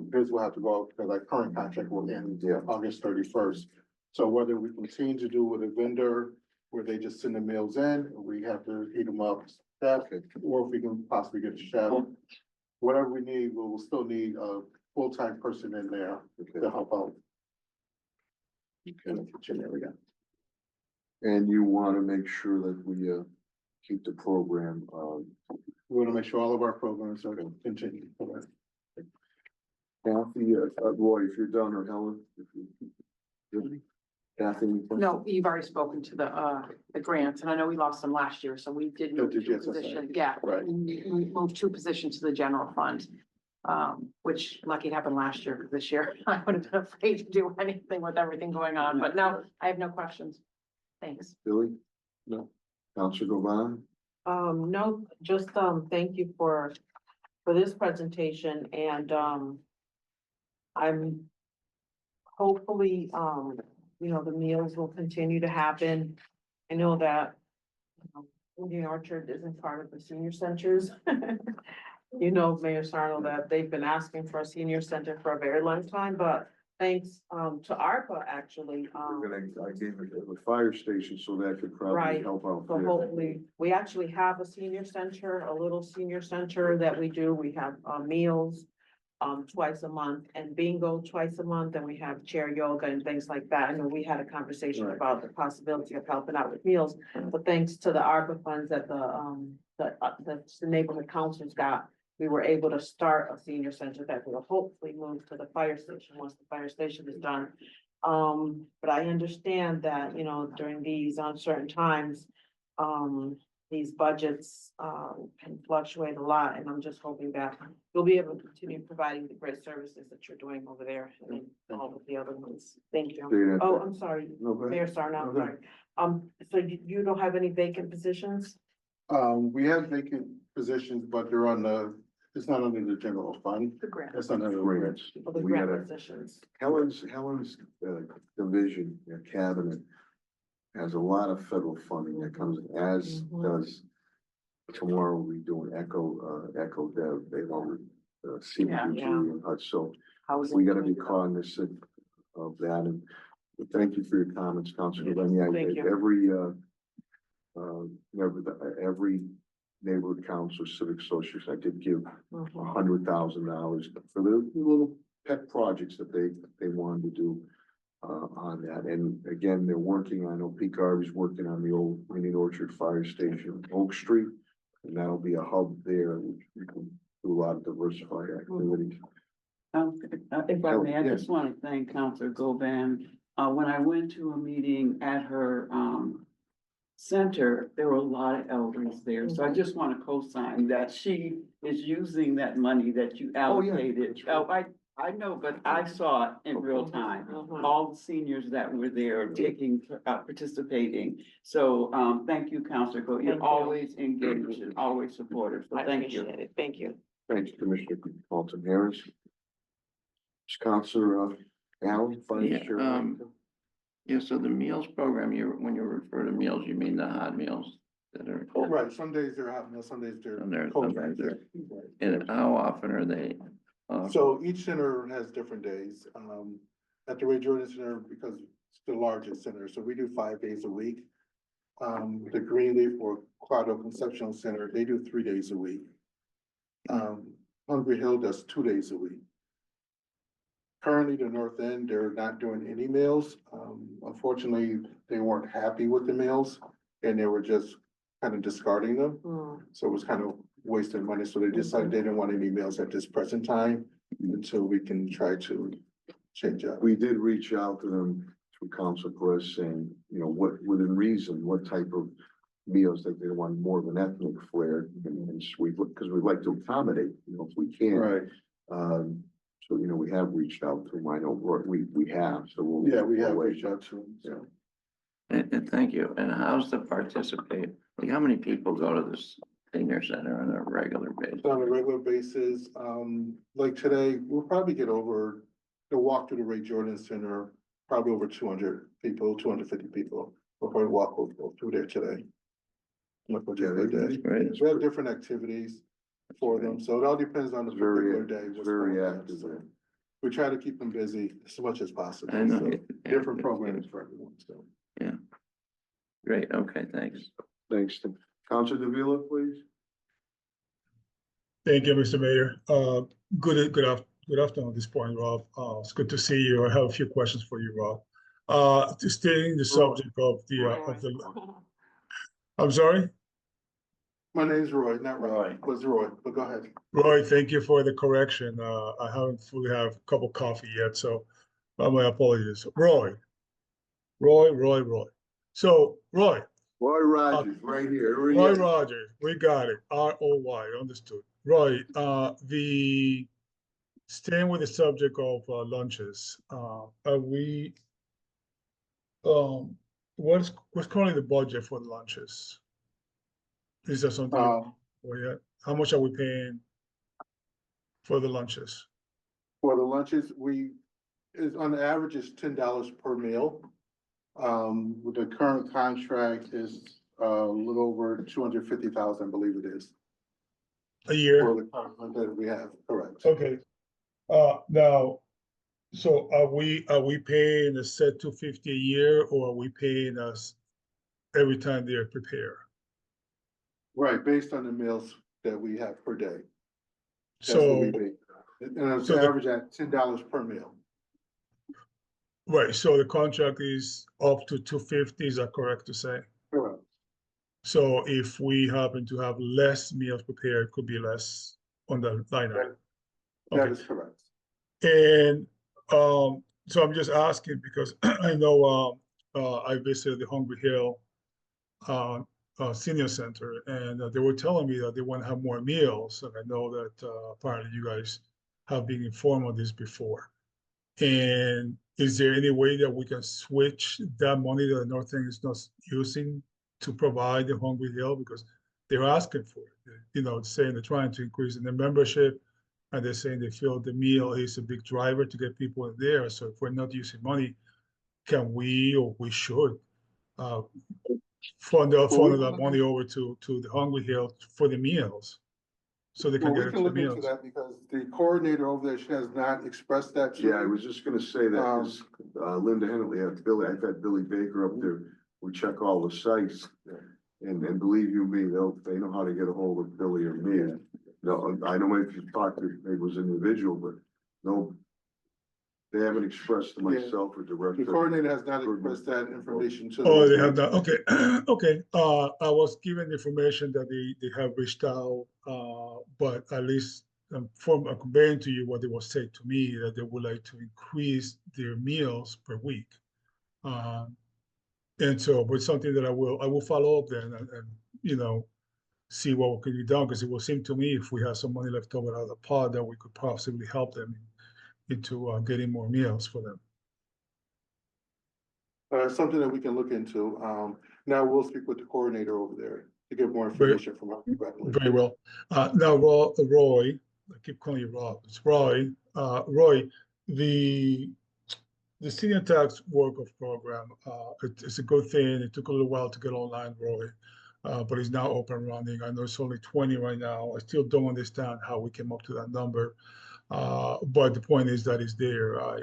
Bids will have to go out because our current contract will end Yeah. August 31st. So whether we continue to do with a vendor where they just send the meals in, we have to heat them up, staff, or if we can possibly get a chef. Whatever we need, we'll still need a full-time person in there to help out in the kitchen area. and you wanna make sure that we, keep the program, We want to make sure all of our programs are continuing. Kathy, Roy, if you're done, or Helen, if you. Kathy? any questions? No, you've already spoken to the grants, and I know we lost them last year, so we did move The two GSSI. positions, yeah. Right. We moved two positions to the general fund. Which lucky it happened last year, 'cause this year I would have been afraid to do anything with everything going on, but no, I have no questions. Thanks. Billy? No. Counselor Govan? No, just, thank you for this presentation and, I'm hopefully, the meals will continue to happen. I know that Indian Orchard isn't part of the senior centers. Mayor Sarno, that they've been asking for a senior center for a very long time, but thanks, to ARPA, actually, I gave it the fire station, so that could probably Right. help out. so there. hopefully, we actually have a senior center, a little senior center that we do. We have, meals. twice a month, and bingo twice a month, and we have chair yoga and things like that. I know we had a conversation Right. about the possibility of helping out with meals, but thanks to the ARPA funds that the neighborhood councils got, we were able to start a senior center that will hopefully move to the fire station once the fire station is done. But I understand that, you know, during these uncertain times, these budgets, can fluctuate a lot, and I'm just hoping that you'll be able to continue providing the great services that you're doing over there and all of the other ones. Thank you. Dana, Oh, I'm sorry, no, go ahead. Mayor Sarno, I'm Okay. sorry. So you don't have any vacant positions? We have vacant positions, but they're on it's not under the general fund. The grant, It's under the Grants. for the We grant gotta, positions. Helen's division, cabinet has a lot of federal funding that comes, as Mhm. does tomorrow we'll be doing Echo Dev, they own CDBG Yeah. and HUD, so Housing. we gotta be cognizant of that, and thank you for your comments, Councilor Lenny. Thank you. Every neighborhood council, civic association, I did give Mhm. $100,000 for the little pet projects that they wanted to do on that. And again, they're working, I know Pete Garvey's working on the old Indian Orchard Fire Station, Oak Street. And that'll be a hub there, which we can do a lot of diversified activities. If I may, I just want to thank Counselor Govan. When I went to a meeting at her, center, there were a lot of elders there. So I just want to co-sign that she is using that money that you Oh, yeah, allocated. that's right. I know, but I saw it in real time. Mhm. All the seniors that were there participating. So, thank you, Counselor Go. Thank You're you. always engaged and always supportive. So I thank you. appreciate it. Thank you. Thank you, Commissioner Alton Harris. Councilor Allen, Vice Yeah, Chair. Yeah, so the meals program, when you refer to meals, you mean the hot meals that are, Right, some days they're hot meals, some days they're And they're- cold. sometimes meals. and how often are they? So each center has different days. At the Ray Jordan Center, because it's the largest center, so we do 5 days a week. The Greenleaf or Quadro Conception Center, they do 3 days a week. Hungry Hill does 2 days a week. Currently, the North End, they're not doing any meals. Unfortunately, they weren't happy with the meals and they were just kind of discarding them. Mm. So it was kind of wasting money. So they decided they didn't want any meals at this present time until we can try to change up. We did reach out to them through Council Perez saying, you know, what, within reason, what type of meals that they want, more of an ethnic flair and sweet, because we'd like to accommodate, you know, if we can. Right, So, you know, we have reached out to them. I know we have, so we'll. yeah, we have we'll reached out to them. So. And thank you. And how's the participate? Like, how many people go to this senior center on a regular basis? On a regular basis, like today, we'll probably get over, the walk to the Ray Jordan Center, probably over 200 people, 250 people. We'll probably walk through there today. Look what Yeah, you they- did. Great. We have different activities for them, so it all depends on the It's very- particular day. it's what's very going on. active So there. we try to keep them busy as much as possible. I know. So Yeah, different that's programs good. for everyone, so. Great, okay, thanks. Thanks, Tim. Councilor Davila, please. Thank you, Mr. Mayor. Good afternoon at this point, Rob. It's good to see you. I have a few questions for you, Rob. To staying the subject of the, I'm sorry? My name's Roy, not Roy, it was Roy, but go ahead. Roy, thank you for the correction. I haven't fully had a cup of coffee yet, so my apologies. Roy. So, Roy, Roy Rogers, right here. Roy Rogers, we got it. ROY, understood. Roy, staying with the subject of lunches, are we, what's currently the budget for the lunches? Is there something for yet? How much are we paying for the lunches? For the lunches, is on average is $10 per meal. With the current contract is a little over 250,000, I believe it is. A year? For the contract that we have, correct. Okay. Now, so are we paying a set 250 a year, or are we paying us every time they prepare? Right, based on the meals that we have per day. That's what we So, pay. And it's So the- average at $10 per meal. Right, so the contract is up to 250, is that correct to say? Correct. So if we happen to have less meals prepared, could be less on the line item. That Okay. is correct. And so I'm just asking because I know I visited the Hungry Hill Senior Center, and they were telling me that they want to have more meals. And I know that apparently you guys have been informed of this before. And is there any way that we can switch that money that the North End is not using to provide the Hungry Hill? Because they're asking for it, you know, saying they're trying to increase in the membership. And they're saying they feel the meal is a big driver to get people in there. So if we're not using money, can we, or we should, funnel that money over to the Hungry Hill for the meals? So they can Well, get we can extra look into meals. that because the coordinator over there, she has not expressed that to Yeah, I me. was just gonna say that, 'cause, Linda Henley had Billy, I've had Billy Baker up there, we check all the sites. And believe you me, they know how to get a hold of Billy or me. No, I know if you talked to, maybe it was an individual, but no, they haven't expressed to Yeah. myself or The director. coordinator has not expressed that information to. Oh, the- they have that, okay, okay, I was given information that they have reached out, but at least I'm conveying to you what they was saying to me, that they would like to increase their meals per week. And so, but something that I will follow up then and, you know, see what can be done, because it will seem to me if we have some money left over out of the pod, that we could possibly help them into getting more meals for them. Something that we can look into. Now we'll speak with the coordinator over there to get more Very- information from her. Very well. Now, Roy, I keep calling you Rob, it's Roy. Roy, the senior tax work-off program, it's a good thing. It took a little while to get online, Roy, but it's now up and running. I know it's only 20 right now. I still don't understand how we came up to that number. But the point is that it's there. I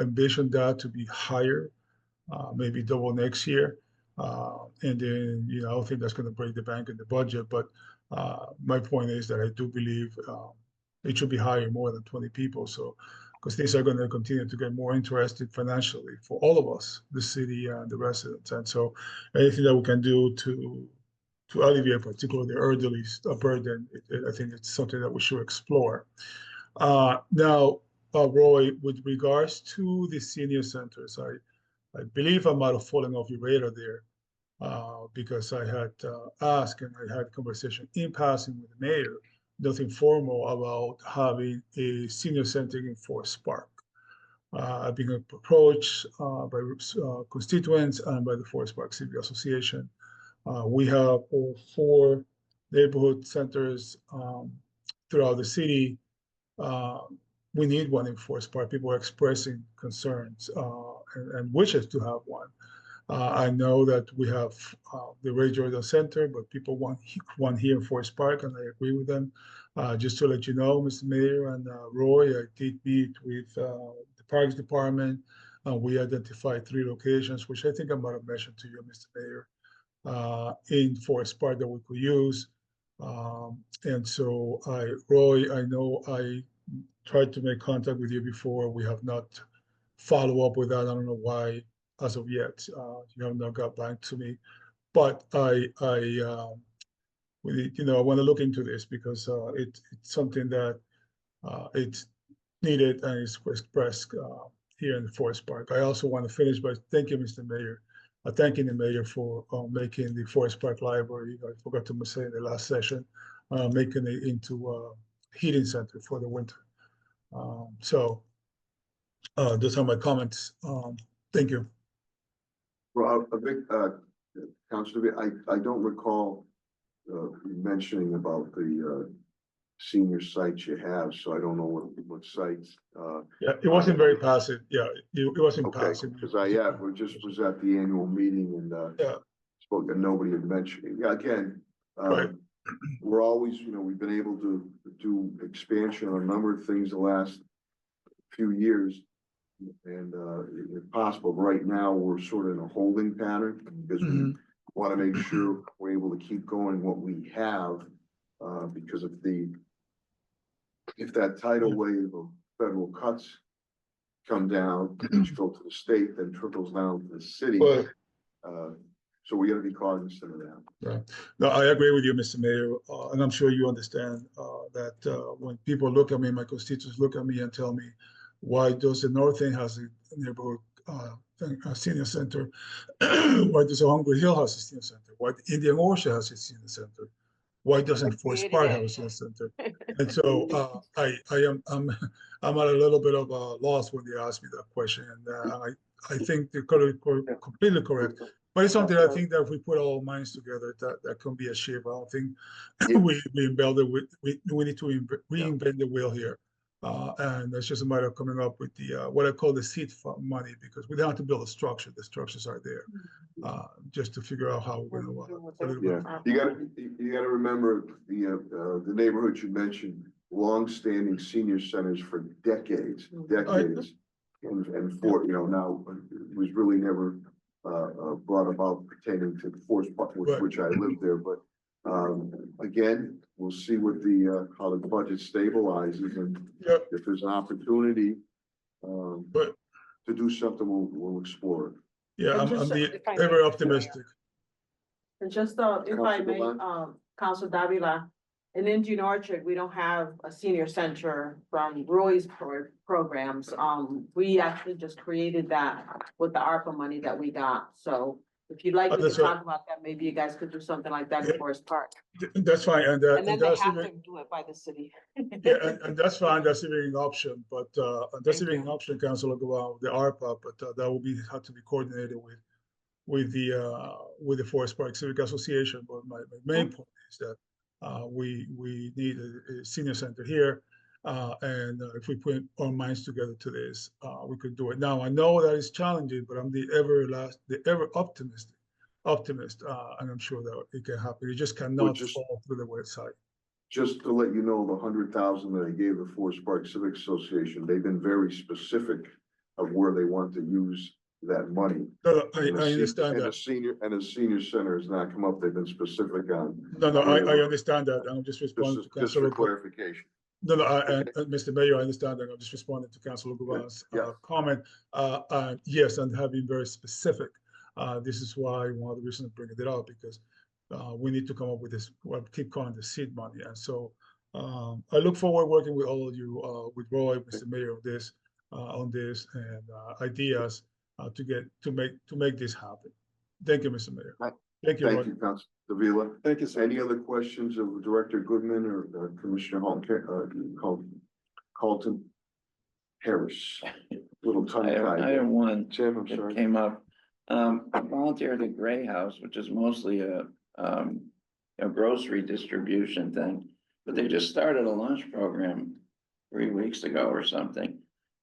envision that to be higher, maybe double next year. And then, you know, I don't think that's going to break the bank in the budget. But my point is that I do believe it should be higher, more than 20 people. So, because things are going to continue to get more interested financially for all of us, the city and the residents. And so anything that we can do to alleviate particularly the elderly burden, I think it's something that we should explore. Now, Roy, with regards to the senior centers, I believe I might have fallen off your radar there because I had asked and I had conversation in passing with the mayor, nothing formal, about having a senior center in Forest Park. I've been approached by constituents and by the Forest Park City Association. We have all 4 neighborhood centers throughout the city. We need one in Forest Park. People are expressing concerns and wishes to have one. I know that we have the Ray Jordan Center, but people want one here in Forest Park, and I agree with them. Just to let you know, Mr. Mayor and Roy, I did meet with the Parks Department. We identified 3 locations, which I think I might have mentioned to you, Mr. Mayor, in Forest Park that we could use. And so Roy, I know I tried to make contact with you before. We have not followed up with that. I don't know why as of yet. You have not got back to me. But you know, I want to look into this because it's something that it's needed and it's expressed here in the Forest Park. I also want to finish by thanking Mr. Mayor, thanking the mayor for making the Forest Park Library, I forgot to say in the last session, making it into a heating center for the winter. So those are my comments. Thank you. Well, a big, Councilor, I don't recall mentioning about the senior sites you have, so I don't know what sites. Yeah, it wasn't very passive. Yeah, it wasn't Okay, passive. because we just was at the annual meeting and Yeah. spoke and nobody had mentioned it. Yeah, again, Right. we're always, you know, we've been able to do expansion on a number of things the last few years. And if possible, right now, we're sort of in a holding pattern because we want to make sure we're able to keep going what we have. Because if the if that tidal wave of federal cuts come down, which go to the state, then trickles down to the city. Well, So we gotta be cognizant of that. no, I agree with you, Mr. Mayor, and I'm sure you understand that when people look at me, my constituents look at me and tell me, why does the North End has a neighborhood a senior center? Why does Hungry Hill has a senior center? Why Indian Orchard has a senior center? Why doesn't Forest created Park it. have a senior center? And so I'm at a little bit of a loss when they ask me that question, and I think they're completely correct. But it's something I think that if we put all our minds together, that can be achieved. I don't think we need to reinvent the wheel here. And it's just a matter of coming up with the what I call the seed fund money, because we don't have to build a structure. The structures are there, just to figure out how we're gonna. Yeah, you gotta remember the neighborhoods you mentioned, long-standing senior centers for decades. And for, now, it was really never brought about pertaining to the Forest Park, which I lived there, but again, we'll see what how the budget stabilizes, and Yep. if there's an opportunity But to do something, we'll explore it. yeah, And I'm just, if I may- ever optimistic. And just, if I may, Council Davila, in Indian Orchard, we don't have a senior center from Roy's programs. We actually just created that with the ARPA money that we got. So if you'd like me to That's right. talk about that, maybe you guys could do something like that in Forest Park. That's fine, and And then they that's have even, to do it by the city. yeah, and that's fine. That's even an option, but that's Thank even an you. option, Councilor Gabal, the ARPA, but that will have to be coordinated with the Forest Park Civic Association. But my main point is that we need a senior center here, and if we put our minds together to this, we could do it. Now I know that it's challenging, but I'm the ever optimist, and I'm sure that it can happen. It just cannot fall through the website. Just to let you know, the 100,000 that I gave the Forest Park Civic Association, they've been very specific of where they want to use that money. No, I And understand and that. a senior center has not come up, they've been specific on. No, I understand that. I'm just responding to Just for Councilor. clarification. No, Mr. Mayor, I understand that. I'm just responding to Councilor Guban's Yeah. comment. Yes, and have been very specific. This is why one of the reasons I'm bringing it up, because we need to come up with this, what I keep calling the seed money. And so I look forward working with all of you, with Roy, Mr. Mayor, on this and ideas to make this happen. Thank you, Mr. Mayor. Thank you, Roy. Thank you, Council Davila. Thank you, sir. Any other questions of Director Goodman or Commissioner Carlton Harris? Little tongue I tied. have one Tim, I'm that sorry. came up. I volunteered at Gray House, which is mostly a grocery distribution thing. But they just started a lunch program 3 weeks ago or something.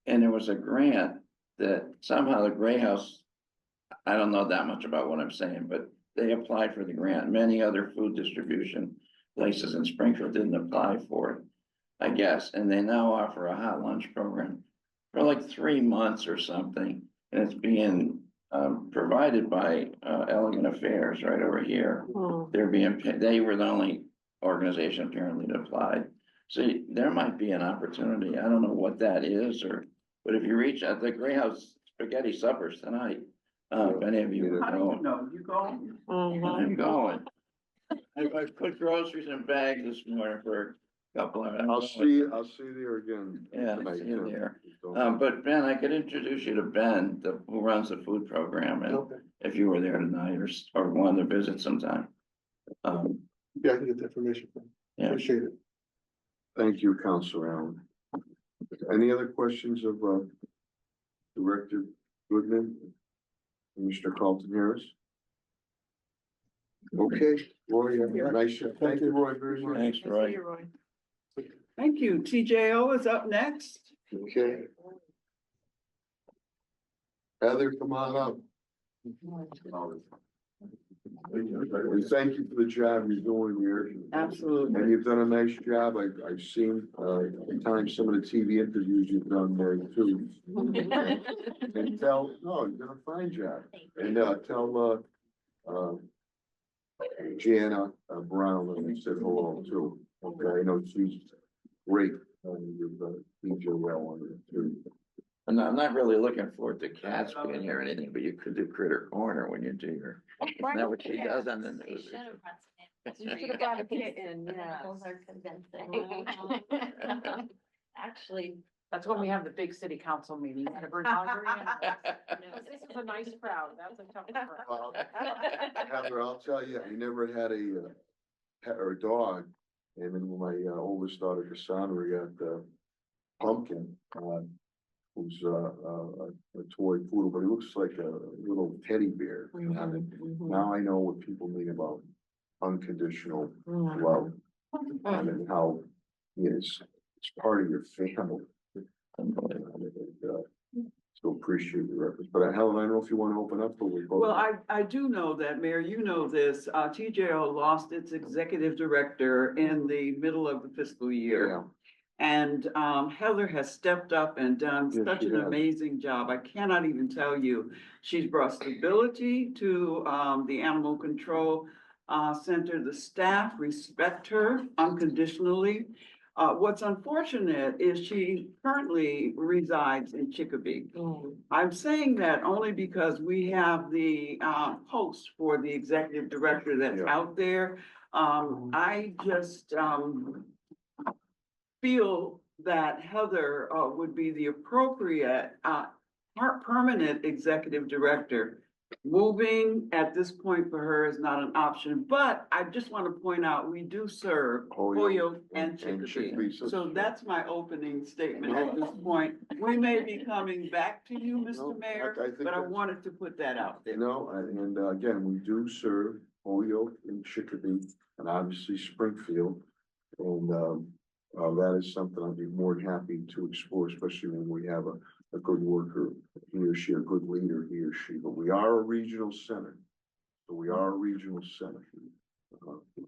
And there was a grant that somehow the Gray House, I don't know that much about what I'm saying, but they applied for the grant. Many other food distribution places in Springfield didn't apply for it, I guess. And they now offer a hot lunch program for like 3 months or something. And it's being provided by Elegant Affairs right over here. They're being paid. They were the only organization apparently that applied. So there might be an opportunity. I don't know what that is, but if you reach out, the Gray House spaghetti suppers tonight, if any of you are How do you going. know? You go? I'm going. I put groceries in bags this morning for a couple of. I'll see you there again. Yeah, tonight, see you Tim. there. Don't- But Ben, I could introduce you to Ben, who runs the food program, and Okay. if you were there tonight or wanted to visit sometime. Yeah, I can get the information. Yeah. Appreciate it. Thank you, Counselor Allen. Any other questions of Director Goodman? Commissioner Carlton Harris? Okay, Roy, nice job. Thank you, Roy, very much. Thanks, Roy. Thank you. TJO is up next. Okay. Heather, come on up. We thank you for the job you're doing here. Absolutely. And you've done a nice job. I've seen, at times, some of the TV interviews you've done there too. And no, you've done a fine job. And, tell, Jana Brown, and I said hello too. Okay, I know she's great, with DJ well on it too. I'm not really looking forward to cats being here or anything, but you could do Critter Corner when you do your, isn't that what she does on the news? You should have brought a kitten, yeah. Animals are convincing. Actually, That's when we have the big city council meeting. And we're not very animals. This is a nice crowd. That's a tough crowd. Well, Heather, I'll tell you, we never had a pet or a dog. And then when my oldest daughter Cassandra got Pumpkin, who's a toy poodle, but he looks like a little teddy bear. Now I know what people mean about unconditional love and how it's part of your family. So appreciate the reference, but Helen, I don't know if you want to open up, but we both. Well, I do know that, Mayor, you know this, TJO lost its executive director in the middle of the fiscal year. Yeah. And Heather has stepped up and done Yes, such she an has. amazing job. I cannot even tell you. She's brought stability to the animal control center. The staff respect her unconditionally. What's unfortunate is she currently resides in Chicopee. I'm saying that only because we have the post for the executive director that's Yeah. out there. I just feel that Heather would be the appropriate permanent executive director. Moving at this point for her is not an option, but I just want to point out, we do serve Holyoke and Chicopee. So that's my opening statement at this point. We may be coming back to you, No, Mr. Mayor, I think but I that's- wanted to put that out there. You know, and again, we do serve Holyoke and Chicopee and obviously Springfield. And that is something I'd be more than happy to explore, especially when we have a good worker, he or she, a good leader, he or she, but we are a regional center. So we are a regional center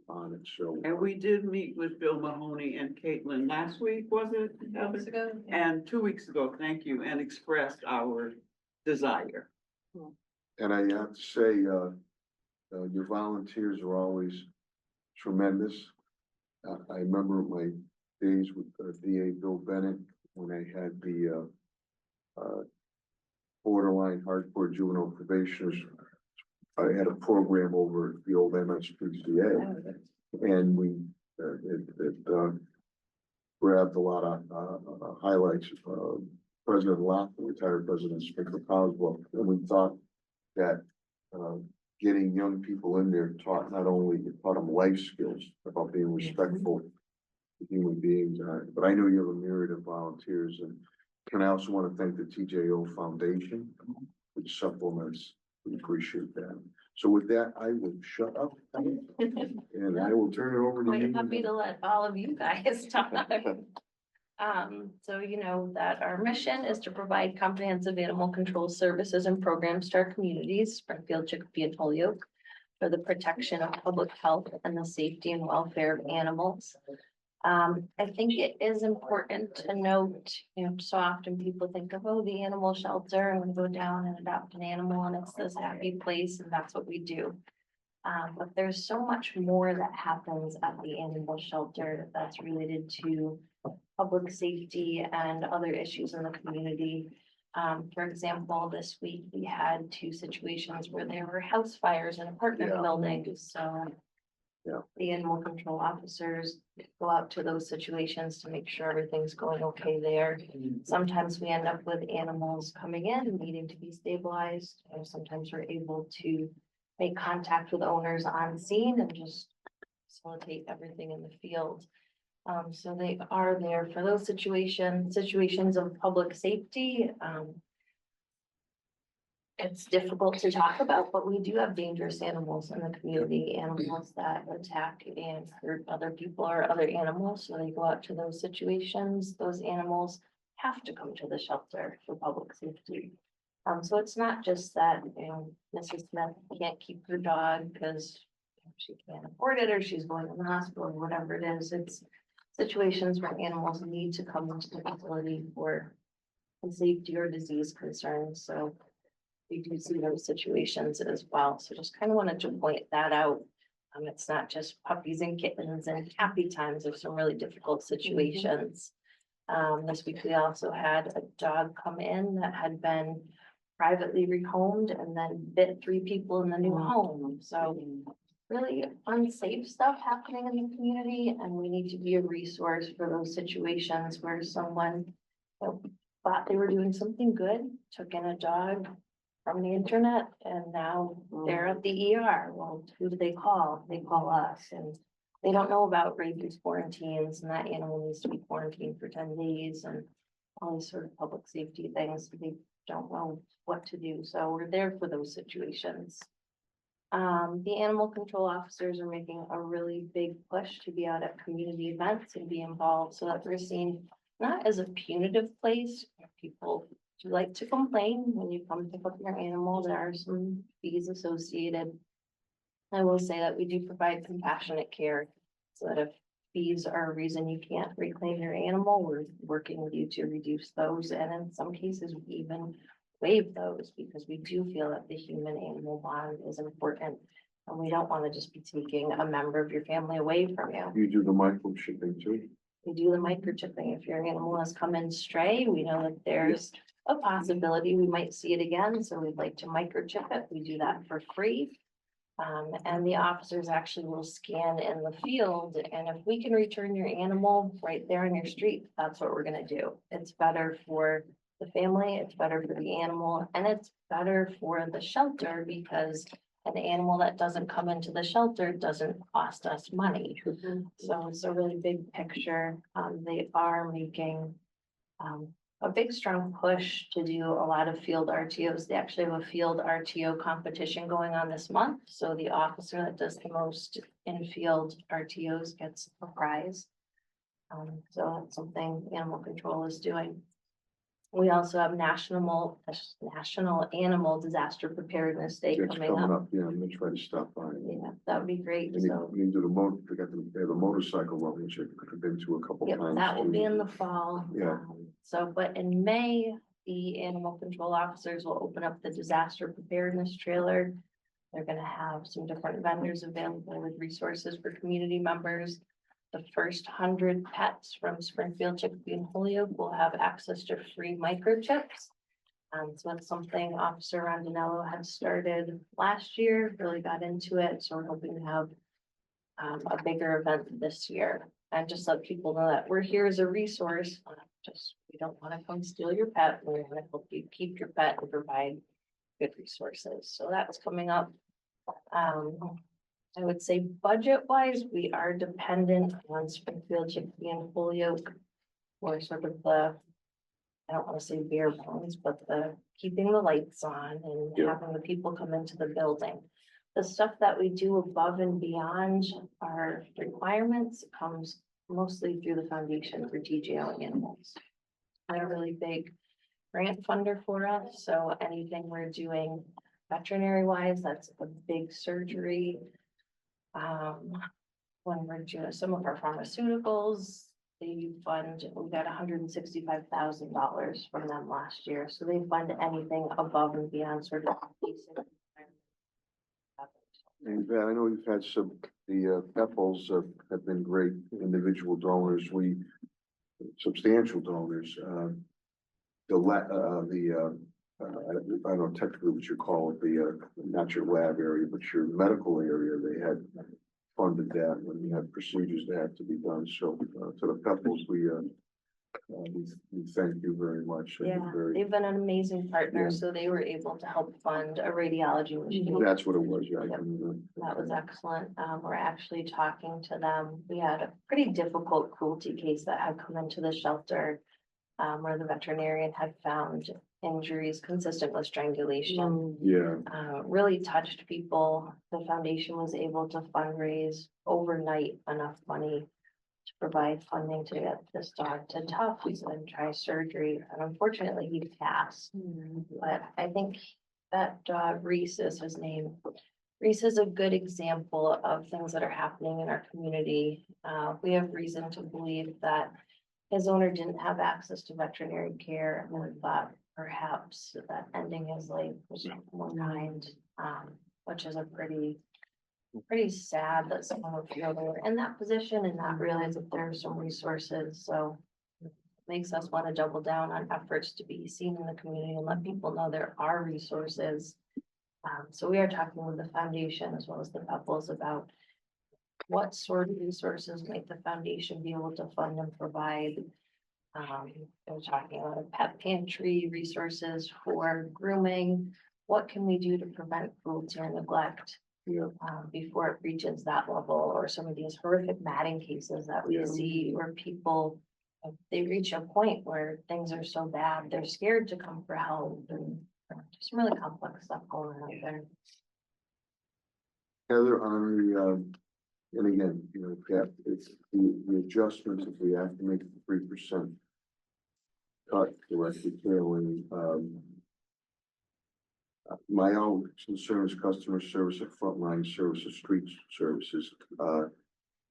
on it, so. And we did meet with Bill Mahoney and Caitlin last week, was it? And 2 weeks ago, thank you, and expressed our desire. And I have to say, your volunteers are always tremendous. I remember my days with DA Bill Bennett, when I had the borderline hardcore juvenile probationers. I had a program over at the old MSPCA, and we grabbed a lot of highlights. President Locke, retired President Sprinkler Coswell, and we thought that getting young people in there taught them life skills about being respectful to human beings. But I know you have a myriad of volunteers, and I also want to thank the TJO Foundation, which supplements. We appreciate that. So with that, I will shut up and I will turn it over to quite you. happy to let all of you guys talk. So you know that our mission is to provide comprehensive animal control services and programs to our communities, Springfield, Chicopee, and Holyoke, for the protection of public health and the safety and welfare of animals. I think it is important to note, so often people think of, oh, the animal shelter, and we go down and adopt an animal and it's this happy place and that's what we do. But there's so much more that happens at the animal shelter that's related to public safety and other issues in the community. For example, this week we had 2 situations where there were house fires in apartment buildings, so. Yeah. The animal control officers go out to those situations to make sure everything's going okay there. Sometimes we end up with animals coming in needing to be stabilized, and sometimes we're able to make contact with owners on scene and just facilitate everything in the field. So they are there for those situations of public safety. It's difficult to talk about, but we do have dangerous animals in the community, animals that attack and hurt other people or other animals. So they go out to those situations. Those animals have to come to the shelter for public safety. So it's not just that, Mrs. Smith can't keep her dog because she can't afford it or she's going to the hospital or whatever it is. It's situations where animals need to come into the facility for safety or disease concerns. So we do see those situations as well. So just kind of wanted to point that out. It's not just puppies and kittens and happy times. There's some really difficult situations. This week we also had a dog come in that had been privately rehomed and then bit 3 people in the new home. So really unsafe stuff happening in the community, and we need to be a resource for those situations where someone thought they were doing something good, took in a dog from the internet, and now they're at the ER. Well, who do they call? They call us, and they don't know about rabies quarantines, and that animal needs to be quarantined for 10 days and all these sort of public safety things. They don't know what to do, so we're there for those situations. The animal control officers are making a really big push to be out at community events and be involved, so that we're seen not as a punitive place. People do like to complain when you come pick up your animal. There are some fees associated. I will say that we do provide compassionate care, so that if fees are a reason you can't reclaim your animal, we're working with you to reduce those, and in some cases, we even waive those, because we do feel that the human animal bond is important. And we don't want to just be taking a member of your family away from you. You do the microchipping too? We do the microchipping. If your animal has come in stray, we know that there's a possibility we might see it again, so we'd like to microchip it. We do that for free. And the officers actually will scan in the field, and if we can return your animal right there on your street, that's what we're gonna do. It's better for the family, it's better for the animal, and it's better for the shelter, because an animal that doesn't come into the shelter doesn't cost us money. So it's a really big picture. They are making a big strong push to do a lot of field RTOs. They actually have a field RTO competition going on this month. So the officer that does the most in-field RTOs gets a prize. So that's something animal control is doing. We also have National Animal Disaster Preparedness Day It's coming coming up. up, yeah, I'm gonna try to stop by. Yeah, that would be great. And So, you do they have a motorcycle one, which I've been to a couple yep, times. that will too. be in the fall. Yeah. So, but in May, the animal control officers will open up the disaster preparedness trailer. They're gonna have some different vendors available with resources for community members. The first 100 pets from Springfield, Chicopee, and Holyoke will have access to free microchips. So that's something Officer Rondinello had started last year, really got into it, so we're hoping to have a bigger event this year. And just let people know that we're here as a resource, we don't wanna come steal your pet, we're gonna help you keep your pet and provide good resources, so that's coming up. I would say budget wise, we are dependent on Springfield, Chicopee, and Holyoke. For sort of the, I don't wanna say bare bones, but the keeping the lights on and Yeah. having the people come into the building. The stuff that we do above and beyond our requirements comes mostly through the Foundation for TGO Animals. They're a really big grant funder for us, so anything we're doing veterinary wise, that's a big surgery. When we're doing some of our pharmaceuticals, they fund, we got $165,000 from them last year, so they fund anything above and beyond sort of basic. And I know you've had the Pepples have been great individual donors, substantial donors. I don't know technically what you call it, not your lab area, but your medical area, they had funded that when you had procedures that have to be done. So to the Pepples, we thank you very much. Yeah, they've been an amazing partner, Yeah. so they were able to help fund a radiology machine. That's what it was, yeah. Yep. That was excellent. We're actually talking to them. We had a pretty difficult cruelty case that had come into the shelter, where the veterinarian had found injuries consistent with strangulation. Yeah, Really touched people. The foundation was able to fundraise overnight enough money to provide funding to get this dog to Tufts and try surgery. And unfortunately, he passed. But I think that dog, Reese is his name. Reese is a good example of things that are happening in our community. We have reason to believe that his owner didn't have access to veterinary care, and we thought perhaps that ending his life was more kind, which is a pretty sad that someone would feel they were in that position and not realize that there are some resources. So makes us want to double down on efforts to be seen in the community and let people know there are resources. So we are talking with the foundation as well as the Pebbles about what sort of resources might the foundation be able to fund and provide. We're talking about a pet pantry, resources for grooming. What can we do to prevent cruelty or neglect? Yeah. Before it reaches that level, or some of these horrific matting cases that we Yeah. see where people, they reach a point where things are so bad, they're scared to come for help, and just really complex stuff going on there. Heather, on the, and again, you know, Pat, it's the adjustments, if we have to make the 3% cut directly tailing, my own concern is customer service at frontline services, street services,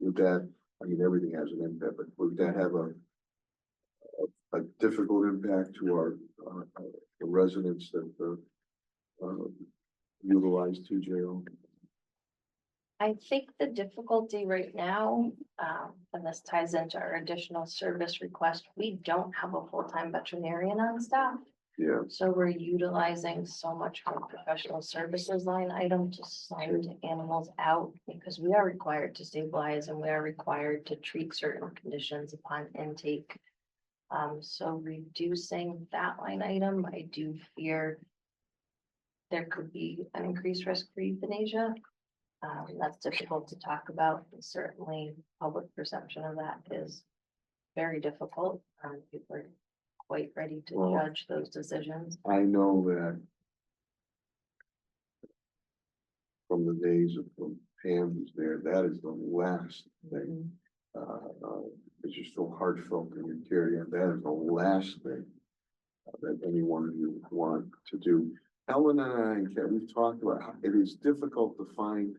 would that, I mean, everything has an impact, but would that have a difficult impact to our, the residents that, utilize TJO? I think the difficulty right now, and this ties into our additional service request, we don't have a full-time veterinarian on staff. Yeah, So we're utilizing so much from professional services line item to send animals out because we are required to stabilize and we are required to treat certain conditions upon intake. So reducing that line item, I do fear there could be an increased risk for euthanasia. That's difficult to talk about. Certainly, public perception of that is very difficult. People are quite ready to Well, judge those decisions. I know that from the days of when Pam was there, that is the last thing. It's just so heartfelt and you carry it. That is the last thing that any one of you want to do. Ellen and I, and Kat, we've talked about how it is difficult to find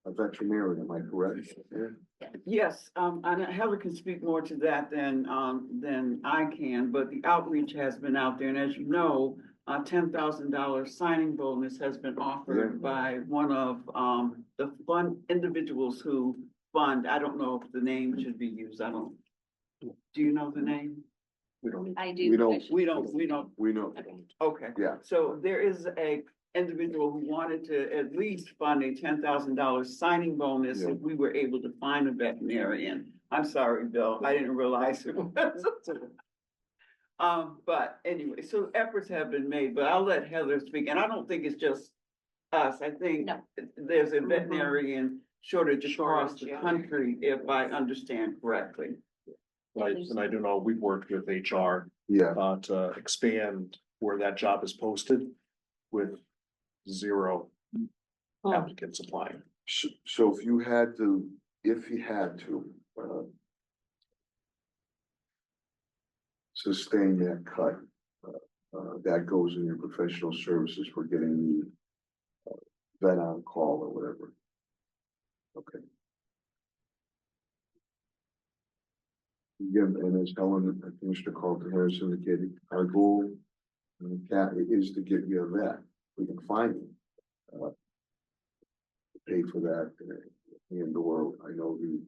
a veterinarian, am I correct? Yeah. Yes, and Heather can speak more to that than I can, but the outreach has been out there, and as you know, a $10,000 signing bonus has been offered by one of, the fund individuals who fund, I don't know if the name should be used, I don't. Do you know the name? We don't. I do. We don't. We know, We know. okay. Yeah. So there is a individual who wanted to at least fund a $10,000 signing bonus Yeah. if we were able to find a veterinarian. I'm sorry, Bill, I didn't realize it was. But anyway, so efforts have been made, but I'll let Heather speak, and I don't think it's just us, I think No. there's a veterinarian shortage across the Shortage, yeah. country, if I understand correctly. Right, and I do know we've worked with HR Yeah, to expand where that job is posted with 0 applicants applying. so if you had to, sustain that cut, that goes in your professional services for getting the vet on call or whatever. Okay. Again, and as Helen, Commissioner Carlton Harris indicated, our goal, Kat, is to get you a vet. We can find them. Pay for that, and or I know the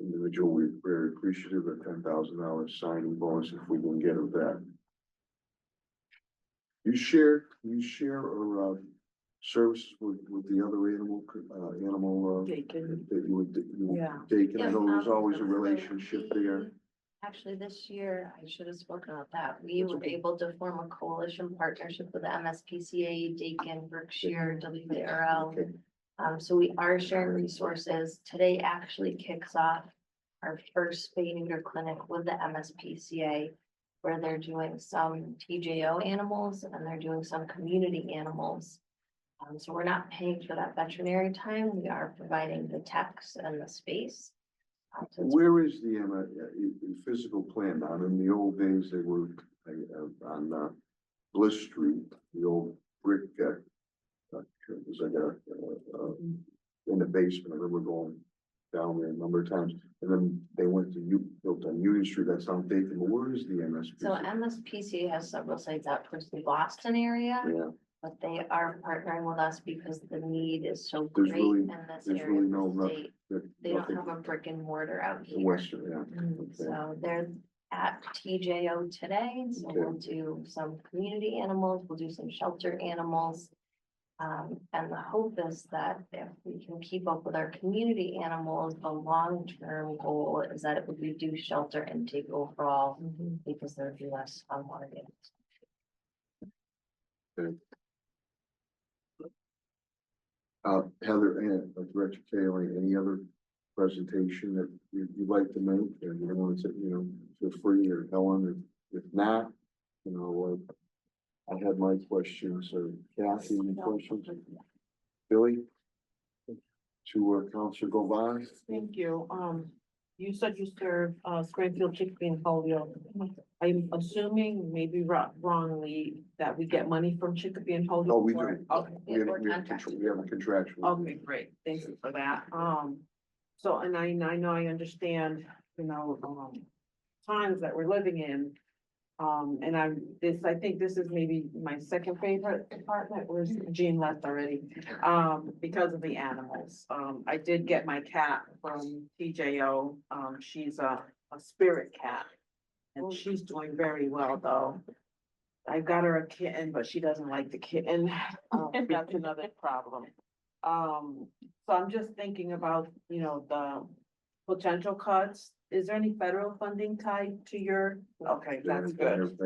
individual, we're very appreciative of $10,000 signing bonus if we can get a vet. You share or services with the other animal Bacon. that you would, Yeah. take, and I Yeah, know there's always a so relationship there. Actually, this year, I should have spoken about that. We were able to form a coalition partnership with the MSPCA, Dakin, Berkshire, WARL. Okay. So we are sharing resources. Today actually kicks off our first spay neuter clinic with the MSPCA, where they're doing some TJO animals and they're doing some community animals. So we're not paying for that veterinary time. We are providing the techs and the space. So it's Where is the physical plan? Now, in the old days, they were on Bliss Street, the old brick, it was like in the basement. I remember going down there a number of times. And then they went to built on Union Street. That's on Bacon. But where is the MSP? So MSPCA has several sites out towards the Boston area, Yeah, but they are partnering with us because the need is so There's great really- in this there's area really of no the rough- state. They don't have a brick and mortar out the here. Western, yeah. Okay. So they're at TJO today, so we'll do some community animals, we'll do some shelter animals. And the hope is that if we can keep up with our community animals, the long-term goal is that it would reduce shelter intake overall, because there would be less unwanted animals. Heather and Director Taylor, any other presentation that you'd like to make, and you want to, feel free, or Helen, if not, I had my questions, or Kathy, any questions? Billy? To Counselor Govan? Thank you. You said you serve, Springfield, Chicopee and Holyoke. I'm assuming, maybe wrongly, that we get money from Chicopee and Holyoke. Oh, we do. for it? Okay. We have a contractual. Okay, great. Thank you for that. So, and I know, I understand, times that we're living in. And I think this is maybe my second favorite department, where's Jean left already, because of the animals. I did get my cat from TJO. She's a spirit cat, and she's doing very well, though. I got her a kitten, but she doesn't like the kitten. That's another problem. So I'm just thinking about, the potential cuts. Is there any federal funding tied to your? Okay, that's good.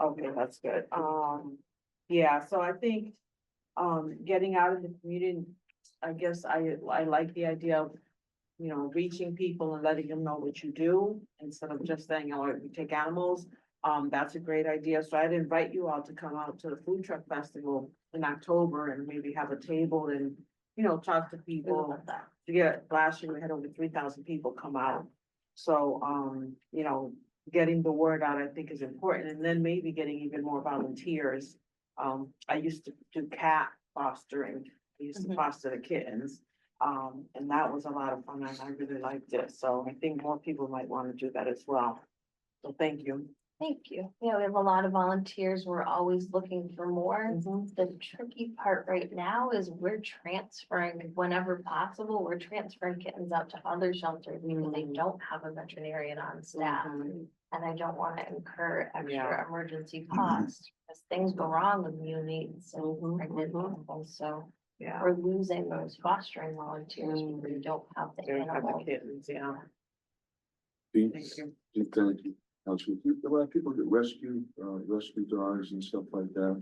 Okay, that's good. Yeah, so I think, getting out of the community, I guess I like the idea of, reaching people and letting them know what you do instead of just saying, oh, we take animals. That's a great idea. So I'd invite you all to come out to the food truck festival in October and maybe have a table and, talk to people. Last year we had over 3,000 people come out. So, getting the word out, I think, is important, and then maybe getting even more volunteers. I used to do cat fostering. I used to foster the kittens. And that was a lot of fun, and I really liked it. So I think more people might want to do that as well. So thank you. Thank you. Yeah, we have a lot of volunteers. We're always looking for more. Mhm. The tricky part right now is we're transferring, whenever possible, we're transferring kittens out to other shelters because they don't have a veterinarian on staff. Mhm. And I don't want to incur extra Yeah. emergency costs as things go wrong with neonates and Mhm, pregnant mhm. animals. So Yeah. we're losing those fostering volunteers because we don't have the They have the animals. kittens, yeah. Thank Thank you. you. Counselor, a lot of people get rescue dogs and stuff like that.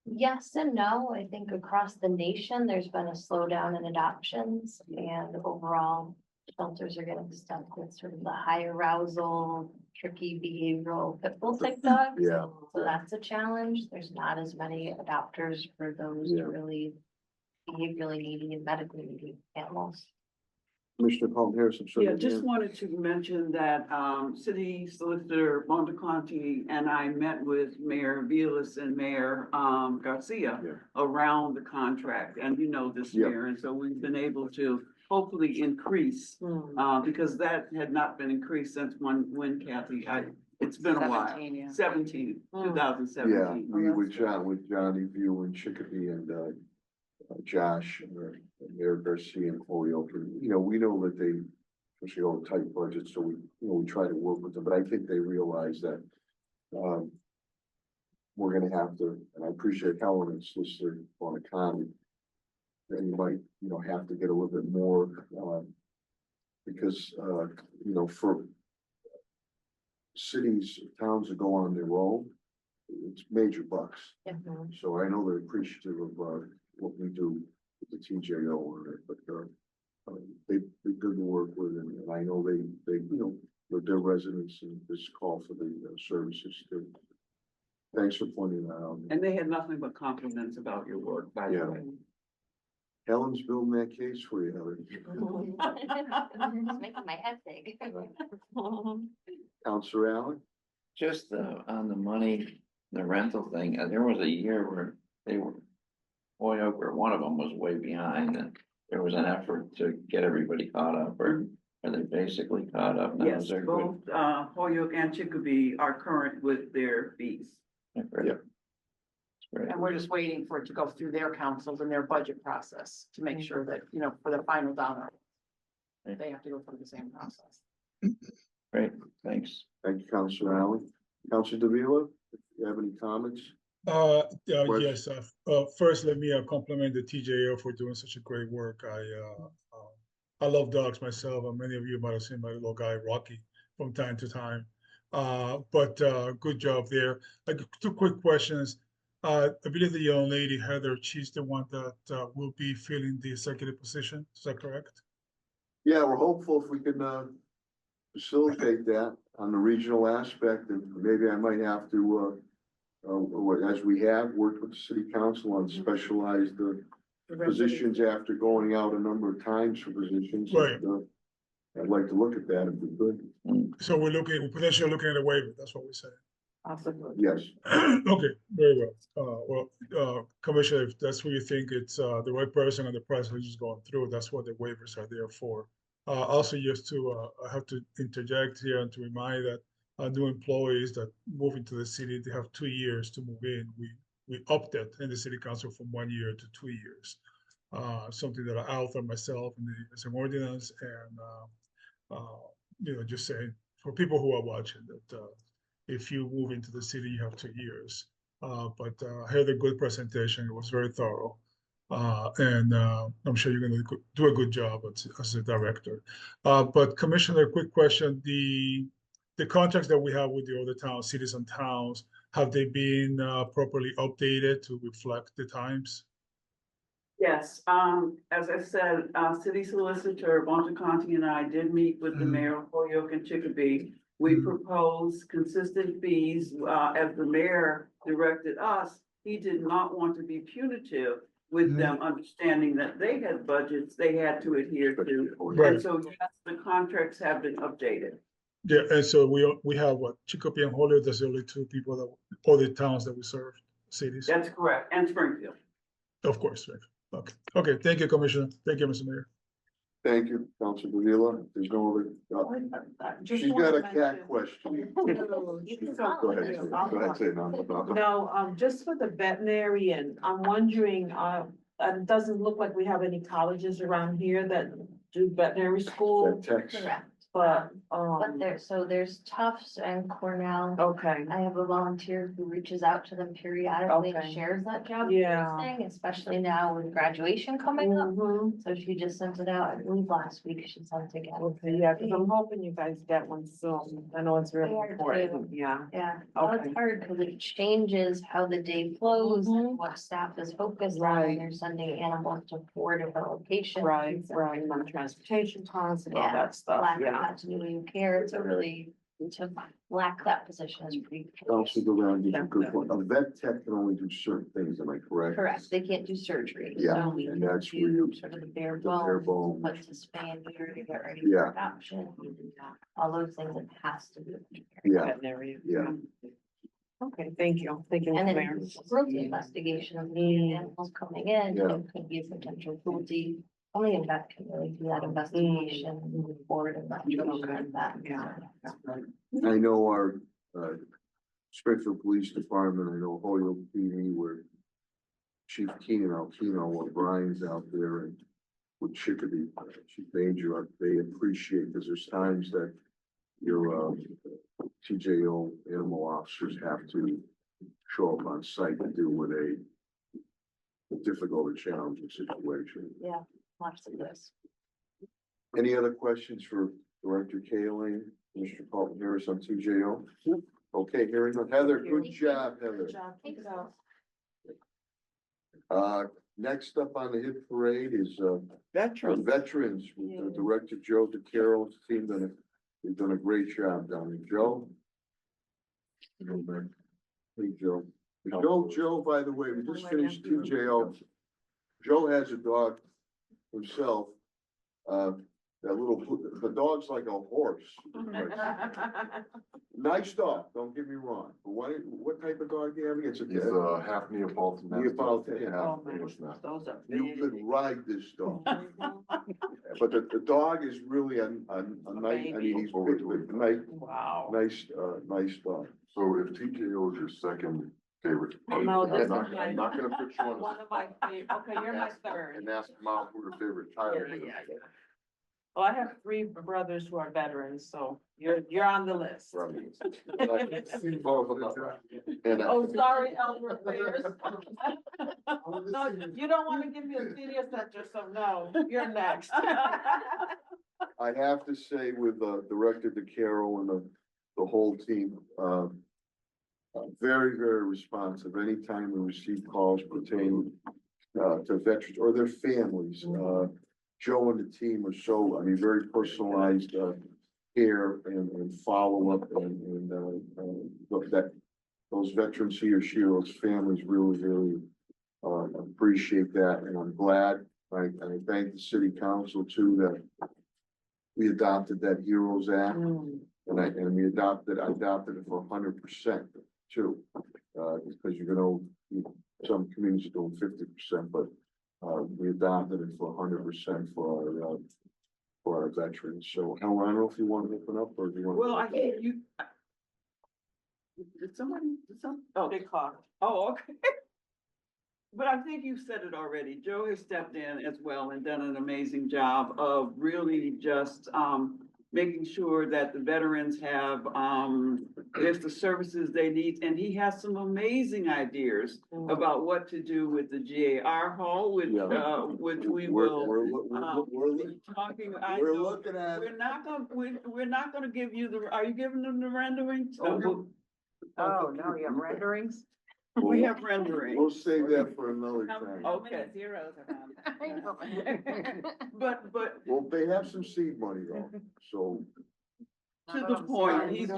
Yes and no. I think across the nation, there's been a slowdown in adoptions, and overall shelters are getting stuck with sort of the high arousal, tricky behavioral pit bull type dogs. Yeah. So that's a challenge. There's not as many adopters for those Yeah. really behaviorally needy and medically needy animals. Commissioner Paul Harrison. Yeah, just wanted to mention that, City Solicitor Montecalante and I met with Mayor Vilas and Mayor, Garcia Yeah. around the contract, and this, Yeah. Mayor, and so we've been able to hopefully increase, because that had not been increased since when Kathy, it's been a while. 17, yeah. 2017. Yeah, we with Johnny View and Chicopee and Josh and Mayor Garcia and Holyoke. We know that they, especially all the tight budgets, so we try to work with them, but I think they realize that we're gonna have to, and I appreciate Helen and Solicitor Bonacani, that you might, have to get a little bit more, because, for cities, towns that go on their own, it's major bucks. So I know they're appreciative of, what we do with the TJO on it, but, they're good to work with, and I know they, with their residents and this call for the services too. Thanks for pointing that out. And they had nothing but compliments about your work, by the Yeah. way. Helen's building that case for you, Helen. It's making my head big. Counselor Allen? Just on the money, the rental thing, there was a year where they were, Holyoke, or one of them was way behind, and there was an effort to get everybody caught up, or are they basically caught up now? Yes, Is there good? both, Holyoke and Chicopee are current with their fees. Great. Yeah. Great. And we're just waiting for it to go through their councils and their budget process to make sure that, for the final dollar, they have to go through the same process. Great, thanks. Thank you, Counselor Allen. Counselor Davila, if you have any comments? Yes, first, let me compliment the TJO for doing such a great work. I love dogs myself, and many of you might have seen my little guy Rocky from time to time. But good job there. Two quick questions. I believe the young lady, Heather, she's the one that will be filling the executive position. Is that correct? Yeah, we're hopeful if we can, facilitate that on the regional aspect, and maybe I might have to, as we have worked with the city council on specialized positions after going out a number of times for positions. Right. I'd like to look at that if we could. So we're potentially looking at a waiver. That's what we're saying. Possibly. Yes. Okay, very well. Commissioner, if that's what you think, it's the right person and the process is going through, that's what the waivers are there for. Also, just to, I have to interject here and to remind that new employees that move into the city, they have 2 years to move in. We upped it in the city council from 1 year to 2 years. Something that I authored myself as an ordinance, and just saying for people who are watching that if you move into the city, you have 2 years. But I had a good presentation. It was very thorough. And I'm sure you're going to do a good job as a director. But Commissioner, quick question. The contracts that we have with the other towns, cities and towns, have they been properly updated to reflect the times? Yes, as I said, City Solicitor Bonteconti and I did meet with the mayor of Holyoke and Chicopee. We proposed consistent fees, as the mayor directed us. He did not want to be punitive with them, understanding that they had budgets they had to adhere to. Right. And so, yes, the contracts have been updated. Yeah, and so we have what, Chicopee and Holyoke, that's the only two people that, other towns that we serve, cities. That's correct, and Springfield. Of course, right. Okay, thank you, Commissioner. Thank you, Mr. Mayor. Thank you, Councilor Davila. There's no other, Just she's got wanna a cat mention- question. You can go. Go ahead, say no. No, just for the veterinarian, I'm wondering, it doesn't look like we have any colleges around here that do veterinary school, That text. Correct. but, But there's Tufts and Cornell. okay. I have a volunteer who reaches out to them periodically and Okay. shares that job Yeah. posting, especially now with graduation coming up. Mhm. So she just sent it out, I believe last week she sent it again. Okay, yeah, cause I'm hoping you guys get one soon. I know it's really They are important, too. yeah. Yeah, well, Okay. it's hard because it changes how the day flows Mhm. and what staff is focused on. Right. And they're sending animals to 4 different locations. Right, So right, and then transportation costs and all Yeah, that stuff, lack of yeah. continuity of care, it's a really, to lack that position is pretty. Councilor Davila, gives a good point. A vet tech can only do certain things, am I correct? Correct, they can't do surgery. Yeah, So we and can that's where do you- sort of the bare the bare bones, bones. what to spay and neuter to get ready Yeah. for adoption. All those things it has to do. Yeah, Veterinary. yeah. Okay, thank you, And then Mayor. cruelty investigation of the animals coming in, Yeah. it could be a potential cruelty. Only a vet can really do that investigation, moving forward investigation of that. Yeah. I know our, Springfield Police Department, I know Holyoke PD, where Chief Keenan Alkino, or Brian's out there, and with Chicopee, Chief Danger, they appreciate, because there's times that your, TJO animal officers have to show up on site to deal with a difficult or challenging situation. Yeah, lots of this. Any other questions for Director Kaling, Mr. Paul Harris on TJO? Okay, hearing none. Heather, good job, Heather. Thanks. Next up on the hit parade is, Veterans. veterans, with Director Joe DeCaro's team, they've done a great job down there. Joe? Hey, Joe. Joe, by the way, we just finished TJO. Joe has a dog himself. That little, the dog's like a horse. Nice dog, don't get me wrong. But what type of dog do you have? It's He's a half Neapolitan. Neapolitan, Yeah, Oh, man. English Mastiff. Those are You big. could ride this dog. But the dog is really a nice, I mean, he's big, but nice, Wow. nice dog. So if TKO is your second favorite. No, this I'm is I'm not gonna put you on. One of my favorite, okay, you're my third. And ask Mom who her favorite child is. Well, I have three brothers who are veterans, so you're on the list. And Oh, sorry, elder affairs. No, you don't want to give me a senior center, so no, you're next. I have to say with Director DeCarroll and the whole team, very, very responsive. Anytime we receive calls pertaining to veterans or their families, Joe and the team are so, I mean, very personalized care and follow-up and look, that those veterans he or she or those families really, really appreciate that, and I'm glad. I thank the city council too that we adopted that Heroes Act, and we adopted it for 100% too. Because some communities are doing 50%, but we adopted it for 100% for our veterans. So, Helen, I don't know if you want to open up or do you want? Well, I think you. Did oh, Big clock. oh, okay. But I think you said it already. Joe has stepped in as well and done an amazing job of really just, making sure that the veterans have, there's the services they need. And he has some amazing ideas about what to do with the GAR hall, which, which we will. We're Talking, looking at it. we're not gonna give you are you giving them the renderings? Oh, no, you have renderings? We have renderings. We'll save that for another time. Okay. Zeros around. But Well, they have some seed money though, so. to the point, he's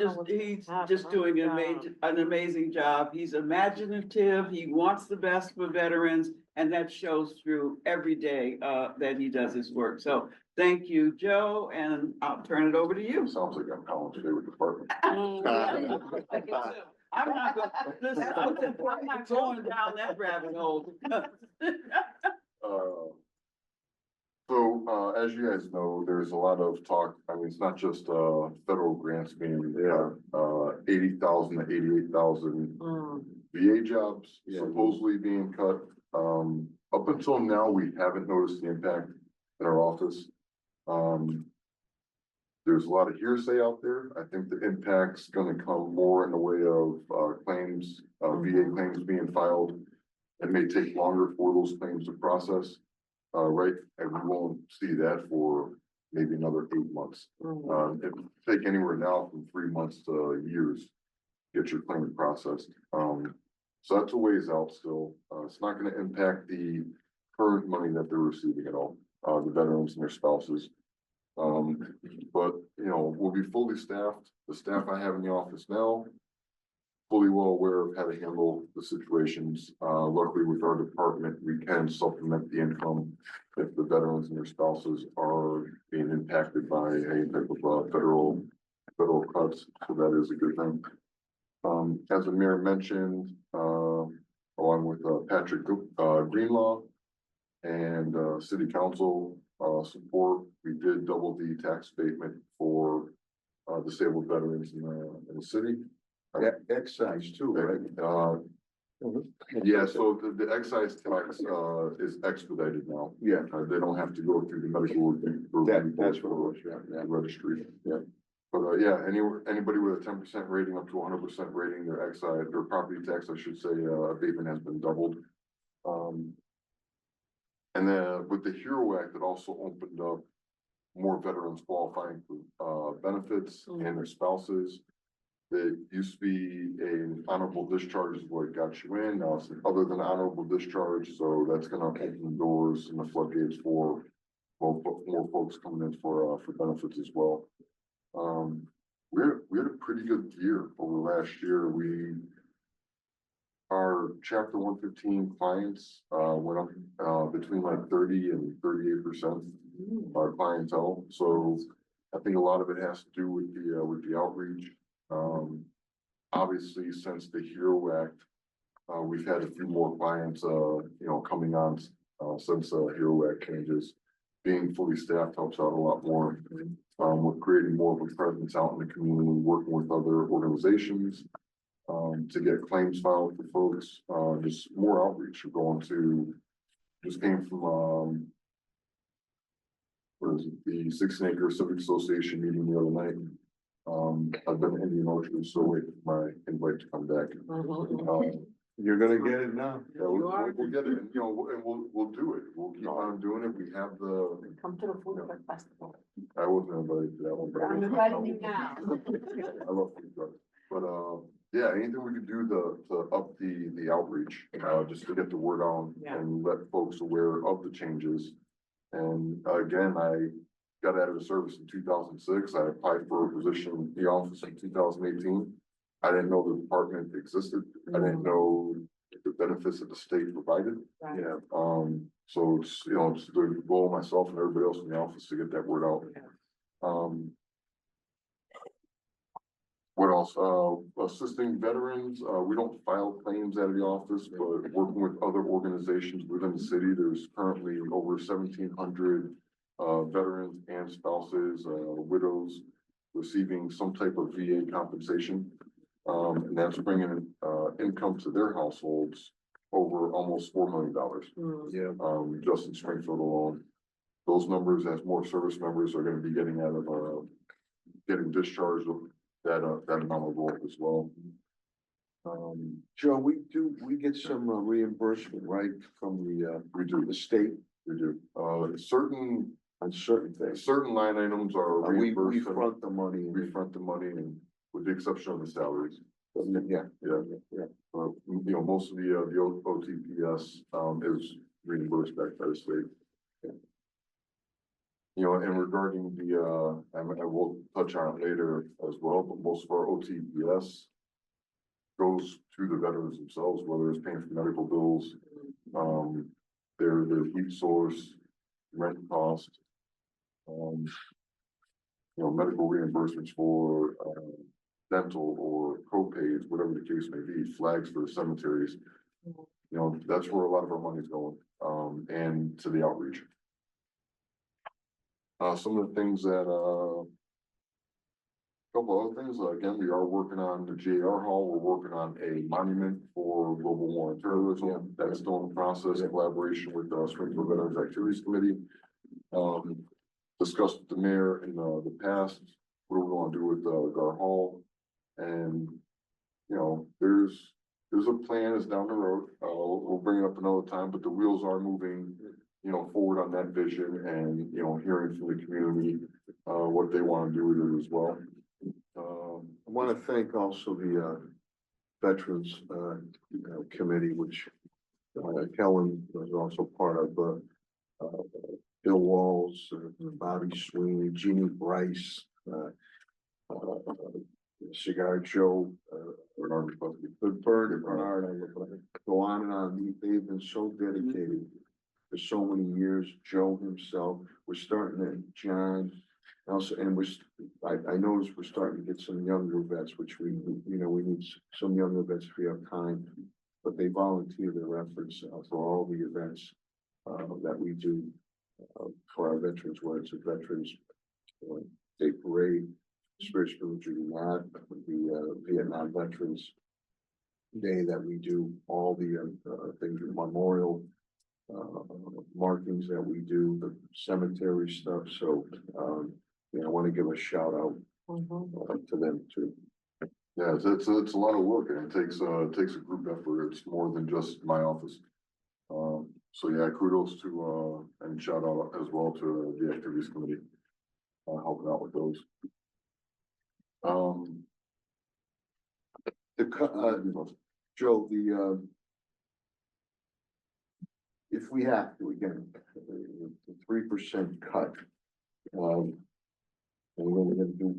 just doing an amazing job. He's imaginative. He wants the best for veterans, and that shows through every day that he does his work. So thank you, Joe, and I'll turn it over to you. Sounds like I'm Colin's favorite department. I'm not going, listen, I'm not going down that rabbit hole. As you guys know, there's a lot of talk, I mean, it's not just, federal grants being, 80,000 to 88,000 VA jobs supposedly being cut. Up until now, we haven't noticed the impact in our office. There's a lot of hearsay out there. I think the impact's gonna come more in the way of, claims, VA claims being filed. It may take longer for those claims to process. Right, and we won't see that for maybe another 8 months. It take anywhere now from 3 months to years, to get your claim processed. So that's a ways out still. It's not gonna impact the current money that they're receiving at all, the veterans and their spouses. But, we'll be fully staffed. The staff I have in the office now, fully well aware of how to handle the situations. Luckily with our department, we can supplement the income if the veterans and their spouses are being impacted by any type of federal cuts. So that is a good thing. As the mayor mentioned, along with Patrick Greenlaw and city council support, we did double the tax abatement for disabled veterans in the city. Excise too, right? Yeah, so the excise tax is expedited now. Yeah. They don't have to go through the medical review. That's what it was, yeah. Registry. Yeah. But anybody with a 10% rating up to 100% rating, their excise, their property tax, I should say, abatement has been doubled. And then with the HERO Act, it also opened up more veterans qualifying for benefits and their spouses. It used to be an honorable discharge is what got you in. Now it's other than honorable discharge, so that's gonna open the doors and the floodgates for more folks coming in for benefits as well. We had a pretty good year over last year. Our chapter 115 clients went up between like 30 and 38% our clientele. So I think a lot of it has to do with the outreach. Obviously, since the HERO Act, we've had a few more clients, coming on since HERO Act changes. Being fully staffed helps out a lot more. With creating more of a presence out in the community, working with other organizations to get claims filed for folks. Just more outreach. We're going to just came from what is it, the 16 Acre Civic Association meeting the other night. I've been in Indian Orchard, so wait for my invite to come back. You're gonna get it now. Yeah, we'll get it, and, you know, and we'll do it. We'll keep on doing it. We have the, Come to the food truck festival. I wasn't invited to that one. but I I'm was- inviting you now. I love food trucks, but, yeah, anything we could do to up the outreach, just to get the word out Yeah. and let folks aware of the changes. And again, I got out of the service in 2006. I applied for a position in the office in 2018. I didn't know the department existed. I didn't know the benefits that the state provided. Right. Yeah, so it's, you know, it's the goal of myself and everybody else in the office to get that word out. What else? Assisting veterans, we don't file claims out of the office, but working with other organizations within the city, there's currently over 1,700 veterans and spouses, widows receiving some type of VA compensation. And that's bringing in, income to their households over almost $4 million. Yeah. Just in Springfield alone. Those numbers, as more service members are gonna be getting out of, getting discharged, that amount of work as well. Joe, we get some reimbursement, right, from We do, the state we do, certain on certain things. certain line items are We reimbursed. front the money. We front the money, and with the exception of the salaries. Yeah. Yeah. You know, most of the OTPS, is reimbursed back by the state. You know, and regarding the, I will touch on it later as well, but most of our OTPS goes to the veterans themselves, whether it's paying for medical bills, their heat source, rent cost, you know, medical reimbursements for, dental or co-pays, whatever the case may be, flags for the cemeteries. You know, that's where a lot of our money's going, and to the outreach. Some of the things that, couple other things, again, we are working on the JR Hall, we're working on a monument for global war and terrorism, that's still in the process, collaboration with the Springfield Veterans Activities Committee. Discussed with the mayor in the past, what do we want to do with Gar Hall? And, you know, there's a plan is down the road, we'll bring it up another time, but the wheels are moving, you know, forward on that vision and, you know, hearing from the community, what they want to do with it as well. I want to thank also the Veterans Committee, which Kellen was also part of, Bill Walls, Bobby Sweeney, Jeannie Bryce, Cigar Joe, Bernard, go on and on. They've been so dedicated for so many years. Joe himself, we're starting to, John, also, and I noticed we're starting to get some younger vets, which we need some younger vets if we have time. But they volunteer their efforts for all the events that we do for our veterans, whether it's a veterans day parade, spiritual not the Vietnam Veterans Day that we do, all the things, memorial markings that we do, the cemetery stuff. So, I want to give a shout out to them too. Yeah, it's a lot of work and it takes a group effort. It's more than just my office. So yeah, kudos to, and shout out as well to the activities committee, helping out with those. Joe, if we have to, again, the 3% cut, and we're gonna do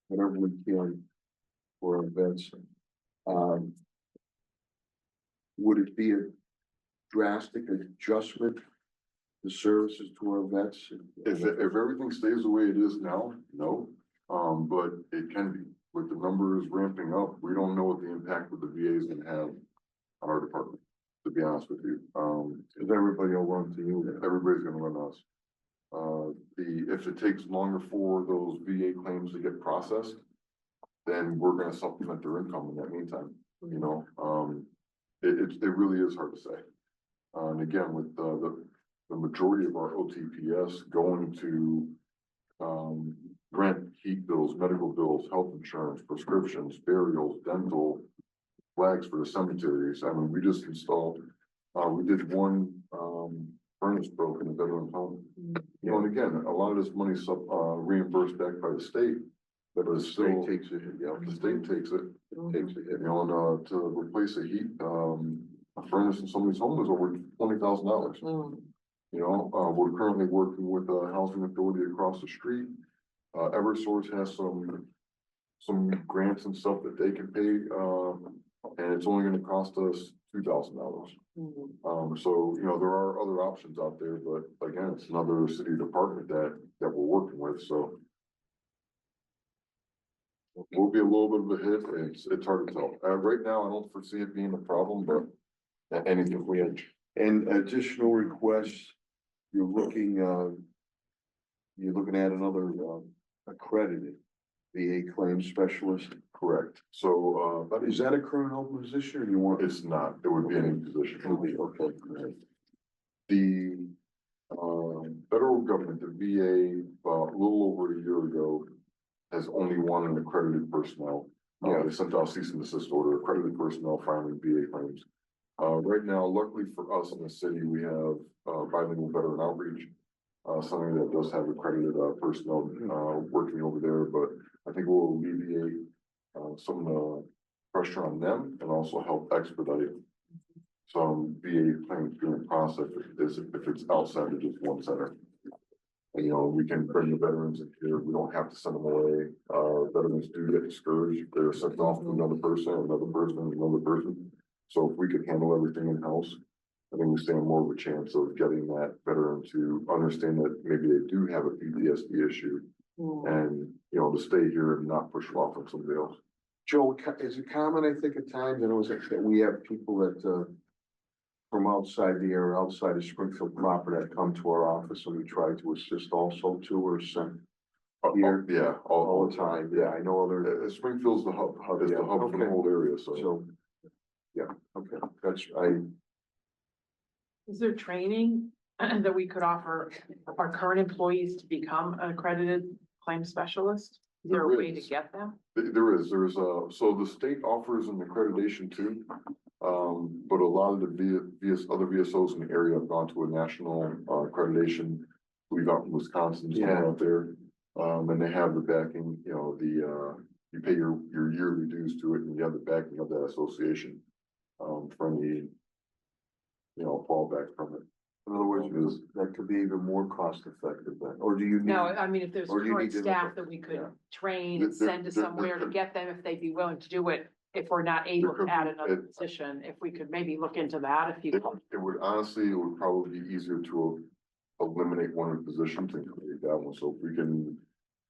whatever we can for our vets. Would it be a drastic adjustment, the services to our vets? If everything stays the way it is now, no, but it can be. With the numbers ramping up, we don't know what the impact with the VA is gonna have on our department, to be honest with you. Because everybody will run to you. Everybody's gonna run us. If it takes longer for those VA claims to get processed, then we're gonna supplement their income in that meantime, you know? It really is hard to say. And again, with the majority of our OTPS going to rent, heat bills, medical bills, health insurance, prescriptions, burials, dental, flags for the cemeteries. I mean, we just installed, we did one, furnace broke in the veteran's home. You know, and again, a lot of this money is reimbursed back by the state, but it's still. State takes it, yeah. The state takes it, Takes it. you know, and, to replace a heat, a furnace in somebody's home is over $20,000. Mm. You know, we're currently working with a housing authority across the street. Eversource has some grants and stuff that they can pay, and it's only gonna cost us $2,000. So, you know, there are other options out there, but again, it's another city department that we're working with, so. Will be a little bit of a hit, and it's hard to tell. Right now, I don't foresee it being a problem, but anything we had. And additional requests, you're looking at another, accredited VA claims specialist. Correct. So, But is that a current open position or you want? it's not, it would be any position. It'll be, okay, great. The, federal government, the VA, a little over a year ago, has only wanted accredited personnel. They sent out cease and desist order, accredited personnel filing VA claims. Right now, luckily for us in the city, we have, bilingual veteran outreach. Something that does have accredited, personnel, working over there, but I think will alleviate, some of the pressure on them and also help expedite some VA claims being processed if it's outside of just one center. And, you know, we can bring the veterans in here, we don't have to send them away. Veterans do get discouraged, they're sent off to another person, another person, another person. So if we could handle everything in-house, I think we stand more of a chance of getting that veteran to understand that maybe they do have a PTSD issue. And, you know, to stay here and not push it off on somebody else. Joe, is it common, I think, at times, and it was that we have people that, from outside the area, outside of Springfield proper that come to our office and we try to assist also too, or send here? Yeah, All the time, yeah, I know other, Springfield's the hub, is the Yeah, hub for the okay. whole area, so. so. Yeah, okay, that's, Is there training that we could offer our current employees to become an accredited claim specialist? Is there a way to get them? There's so the state offers an accreditation too. But a lot of the other VSOs in the area have gone to a national accreditation. We've got in Wisconsin, Yeah. out there. And they have the backing, you know, you pay your yearly dues to it and you have the backing of that association. From the, you know, fallback from it. in other words, that could be even more cost effective then, or do you need? No, I mean, if there's Or do you current need to- staff that we could yeah. train and send to somewhere to get them, if they'd be willing to do it. If we're not able to add another position, if we could maybe look into that, if you. It would honestly, it would probably be easier to eliminate one of the positions and create that one. So if we can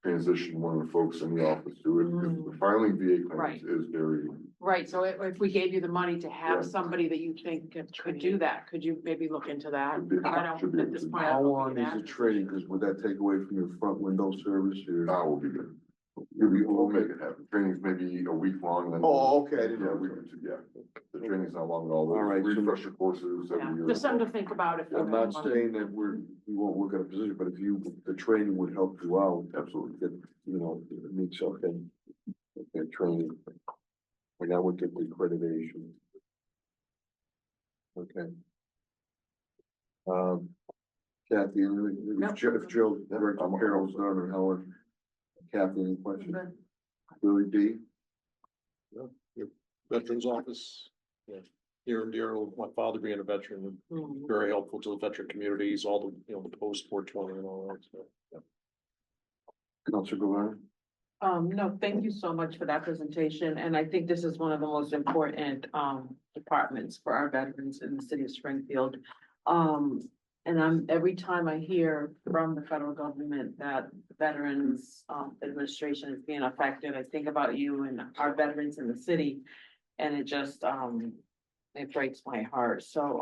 transition one of the folks in the office to it, because the filing VA Right. claims is very. Right, so if we gave you the money to Yeah. have somebody that you think could do that, could you maybe look into that? Should be- I should don't, be at this able to. point. I How don't know if long we can is add the training? Because would that take away from your front window service or? That will be good. We'll make it happen. Training's maybe a week long and then. Oh, okay, I didn't Yeah, know. we could, yeah. The training's not long at all. All right, There's so- refresher courses Yeah, every year. just something to think about if. I'm not saying that we won't look at a position, but if the training would help you out, absolutely, get, you know, meet something. Okay, training. And that would get the accreditation. Okay. Kathy, Nope. if Joe, Director Carol's done, or Helen. Kathy, any questions? Really, D? Veterans Office, yeah, near and dear, with my father being a veteran, very helpful to the veteran communities, all the, you know, the post 420 and all that, so, yeah. Counselor Goulart? No, thank you so much for that presentation, and I think this is one of the most important, departments for our veterans in the city of Springfield. And every time I hear from the federal government that Veterans, Administration is being affected, I think about you and our veterans in the city. And it just, it breaks my heart, so,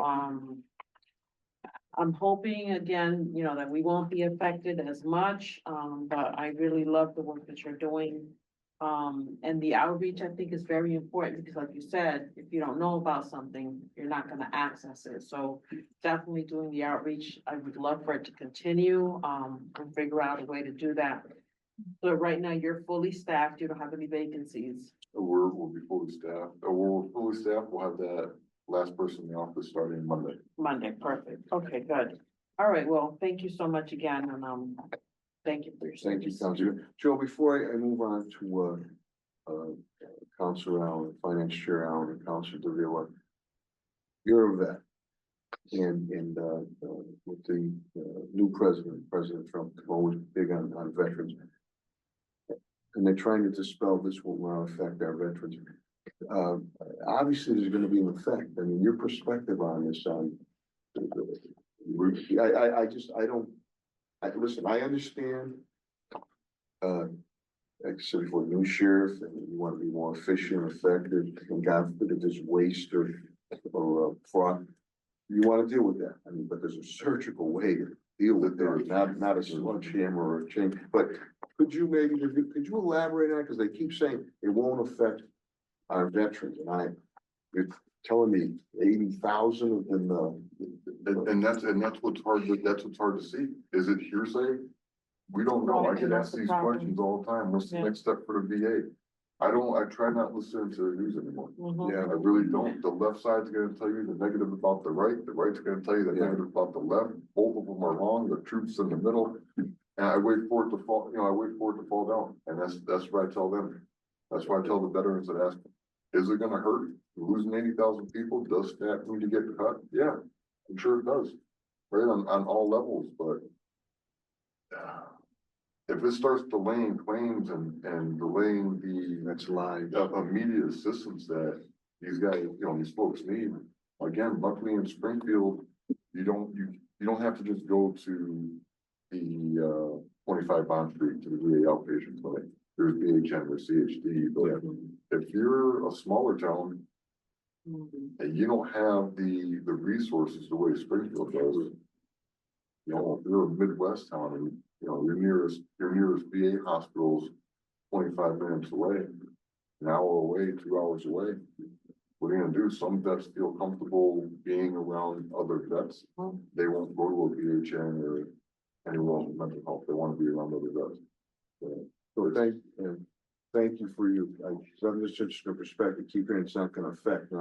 I'm hoping again, you know, that we won't be affected as much, but I really love the work that you're doing. And the outreach, I think, is very important, because like you said, if you don't know about something, you're not gonna access it. So definitely doing the outreach, I would love for it to continue, and figure out a way to do that. So right now, you're fully staffed, you don't have any vacancies. We'll be fully staffed, we're fully staffed, we'll have that last person in the office starting Monday. Monday, perfect. Okay, good. All right, well, thank you so much again, and, thank you for your Thank you, service. Counselor. Joe, before I move on to, Counselor Allen, Finance Chair Allen, and Counselor Davila. You're a vet. And, with the, new President Trump, always big on veterans. And they're trying to dispel this will not affect our veterans. Obviously, there's gonna be an effect. I mean, your perspective on this, listen, I understand. Like I said before, new sheriff, and you wanna be more efficient, effective, and God forbid if there's waste or fraud. You wanna deal with that, I mean, but there's a surgical way to deal with that, not a sledgehammer or a chain, but could you elaborate on it, cause they keep saying it won't affect our veterans, and you're telling me 80,000 of them, And that's what's hard, that's what's hard to see. Is it hearsay? We don't know. I Right, get and asked that's the these problem. questions all the time. What's the Yeah. next step for the VA? I try not listening to the news anymore. Mhm. I really don't. The left side's gonna tell you the negative about the right's gonna tell you the negative about the left. Both of them are wrong, the truth's in the middle. And I wait for it to fall, I wait for it to fall down, and that's what I tell them. That's why I tell the veterans that ask, is it gonna hurt? Losing 80,000 people, does that need to get cut? Yeah, I'm sure it does, right, on all levels, but if it starts delaying claims and delaying that's live. immediate assistance that these guys, these folks need. Again, luckily in Springfield, you don't have to just go to the 25 Bond Street to the VA outpatient clinic. There's BHN or CHD, but if you're a smaller town Mhm. and you don't have the resources the way Springfield does, if you're a Midwest town and your nearest VA hospital's 25 minutes away, an hour away, 2 hours away. What are you gonna do? Some vets feel comfortable being around other vets. They won't go to a BHN or anyone else with mental health. They want to be around other vets. So thank you for you, I'm just interested in perspective, keeping it's not gonna affect.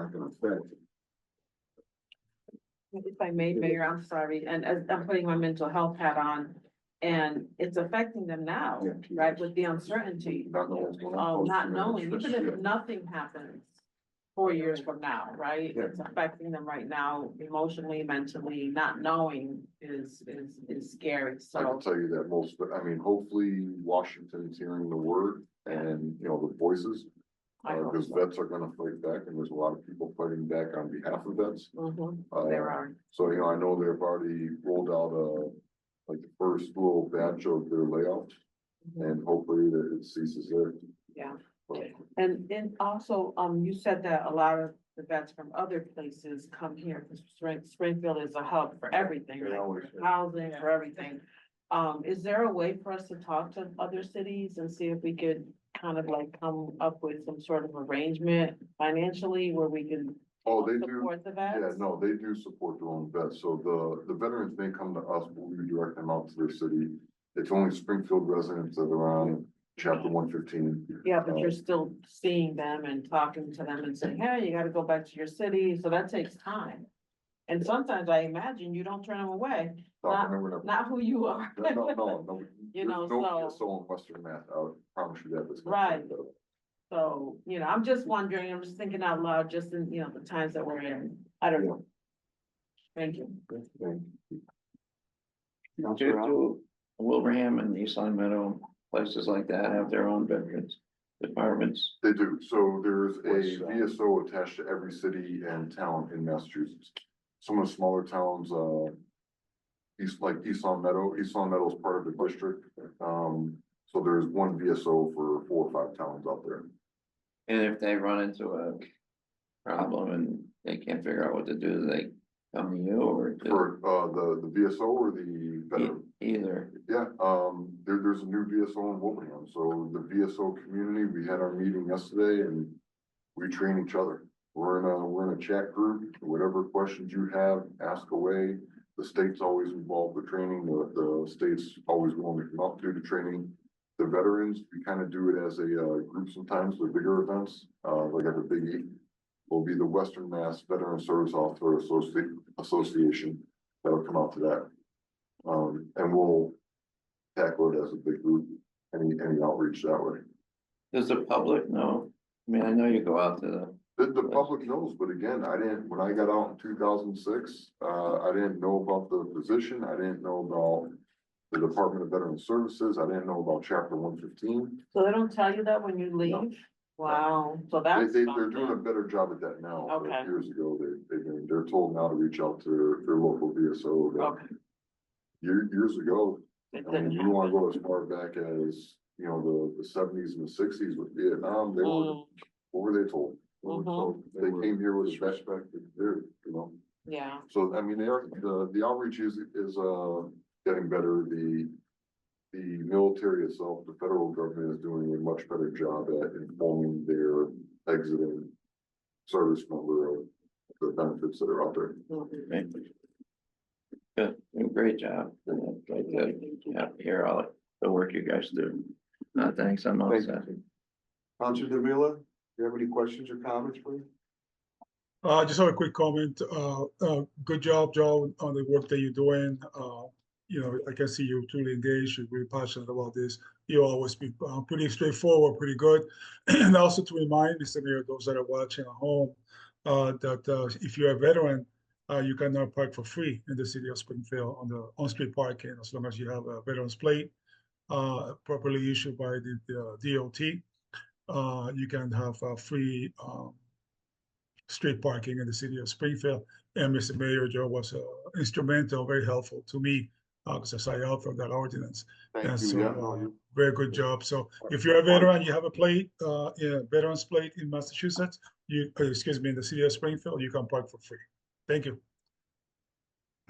If I may, Mayor, I'm sorry, and as I'm putting my mental health hat on, and it's affecting them now, Yeah. right, with the uncertainty. Not knowing what's going on. Not knowing, even if nothing happens 4 years from now, right? Yeah. It's affecting them right now, emotionally, mentally, not knowing is scary, I can so. tell you that most, but I mean, hopefully Washington's hearing the word and, the voices. I hope Because so. vets are gonna fight back and there's a lot of people fighting back on behalf of vets. Mhm, Uh, there are. So, I know they've already rolled out like the first little batch of their layoffs Mhm. and hopefully that it ceases there. Yeah. But And also, you said that a lot of the vets from other places come here, because Springfield is a hub for everything, They right? always For do. housing, for everything. Is there a way for us to talk to other cities and see if we could kind of like come up with some sort of arrangement financially where we can Oh, they do. support the Yeah, vets? no, they do support their own vets. So the veterans may come to us, but we direct them out to their city. It's only Springfield residents that are on chapter 115. Yeah, but you're still seeing them and talking to them and saying, hey, you gotta go back to your city, so that takes time. And sometimes I imagine you don't turn them away, No, not, never. not who you are. No. You know, There's no so- PSO in Western Mass, I promise you that. That's not Right. true. So, I'm just wondering, I'm just thinking out loud, just in, the times that we're in, I don't know. Thank you. Do Wilbraham and East Long Meadow, places like that have their own veterans departments? They do. So there's What's a that? VSO attached to every city and town in Massachusetts. Some of the smaller towns, East Long Meadow. East Long Meadow is part of the district. So there's one VSO for 4 or 5 towns out there. And if they run into a problem and they can't figure out what to do, they come to you or? For the VSO or the veteran? either. Yeah, there's a new VSO in Wilbraham, so the VSO community, we had our meeting yesterday and we train each other. We're in a chat group, whatever questions you have, ask away. The state's always involved with training, the state's always willing to come up to the training. The veterans, we kind of do it as a group sometimes with bigger events, like at the Big E. Will be the Western Mass Veteran Service Officer Association that'll come out to that. And we'll tackle it as a big group, any outreach that way. Does the public know? I mean, I know you go out to The public knows, but again, when I got out in 2006, I didn't know about the position, I didn't know about the Department of Veteran Services, I didn't know about Chapter 115. So they don't tell you that when you leave? Wow, so that's. They're doing a better job at that now, but Okay. years ago, they're told now to reach out to their local VSO. but Okay. Years ago, It I mean, didn't you wanna happen. go as far back as, the 70s and the 60s with Vietnam, they were, what were they told? So they came here with a backpack, they're. Yeah, So, I mean, the outreach is getting better, the military itself, the federal government is doing a much better job at informing their exiting service member of the benefits that are out there. Good, great job. Like, yeah, hear all the work you guys do. Thanks, I'm all Thank set. you. Counselor Davila, do you have any questions or comments, please? Just have a quick comment. Good job, Joe, on the work that you're doing. I can see you're truly engaged, you're really passionate about this. You always be pretty straightforward, pretty good. And also to remind Mr. Mayor, those that are watching at home, that if you're a veteran, you can now park for free in the city of Springfield on the on-street parking, as long as you have a veteran's plate properly issued by the DOT. You can have free street parking in the city of Springfield. And Mr. Mayor, Joe was instrumental, very helpful to me because I signed out for that ordinance. Thank And you. so, Yeah, no, you- very good job. So if you're a veteran, you have a plate, veteran's plate in Massachusetts, in the city of Springfield, you can park for free. Thank you.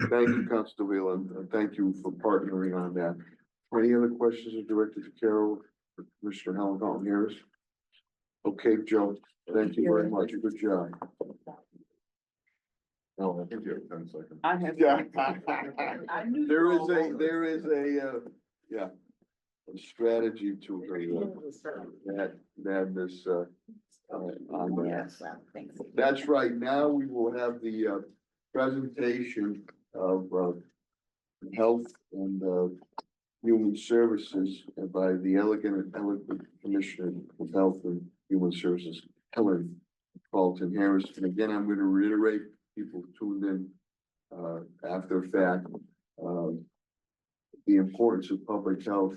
Thank you, Councilor Davila, and thank you for partnering on that. Any other questions are directed to Carol or Commissioner Helen Dalton Harris? Okay, Joe, thank you very much. Good job. No, I think you have 10 seconds. I have. Yeah. I knew There you all is a strategy to that madness, on that. Yes, thanks. That's right. Now we will have the, presentation of, health and, human services by the elegant Commissioner of Health and Human Services, Helen Dalton Harris. And again, I'm going to reiterate, people tuned in, after fact, the importance of public health,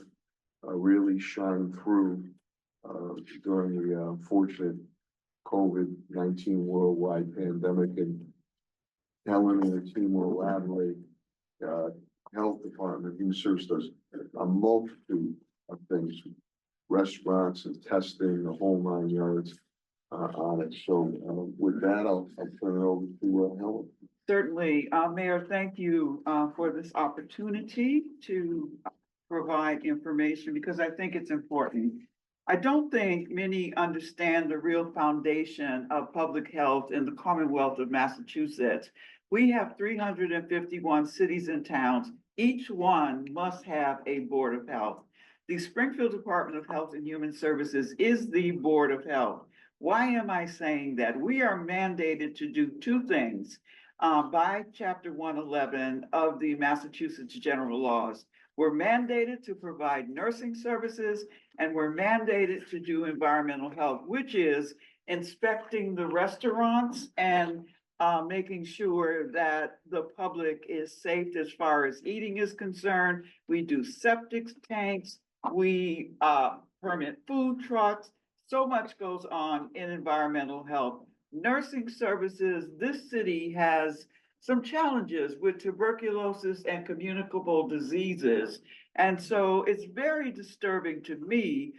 really shine through, during the, unfortunate COVID-19 worldwide pandemic. And Helen and her team will elaborate, health department, human service does a multitude of things, restaurants and testing, the whole 9 yards, on it. So, with that, I'll turn it over to, Helen. Certainly, Mayor, thank you for this opportunity to provide information because I think it's important. I don't think many understand the real foundation of public health in the Commonwealth of Massachusetts. We have 351 cities and towns. Each one must have a Board of Health. The Springfield Department of Health and Human Services is the Board of Health. Why am I saying that? We are mandated to do two things by Chapter 111 of the Massachusetts General Laws. We're mandated to provide nursing services and we're mandated to do environmental health, which is inspecting the restaurants and making sure that the public is safe as far as eating is concerned. We do septic tanks, we permit food trucks. So much goes on in environmental health. Nursing services, this city has some challenges with tuberculosis and communicable diseases. And so it's very disturbing to me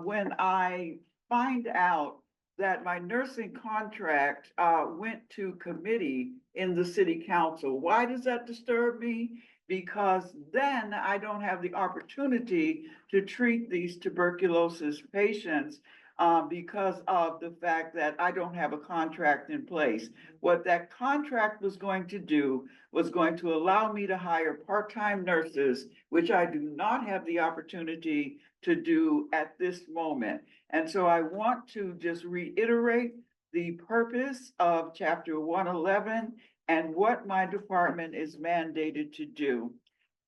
when I find out that my nursing contract went to committee in the city council. Why does that disturb me? because then I don't have the opportunity to treat these tuberculosis patients because of the fact that I don't have a contract in place. What that contract was going to do was going to allow me to hire part-time nurses, which I do not have the opportunity to do at this moment. And so I want to just reiterate the purpose of Chapter 111 and what my department is mandated to do.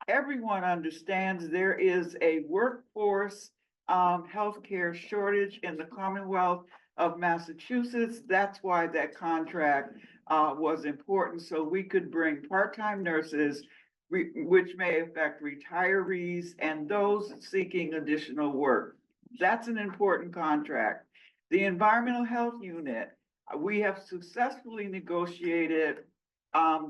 Everyone understands there is a workforce healthcare shortage in the Commonwealth of Massachusetts. That's why that contract was important, so we could bring part-time nurses, which may affect retirees and those seeking additional work. That's an important contract. The Environmental Health Unit, we have successfully negotiated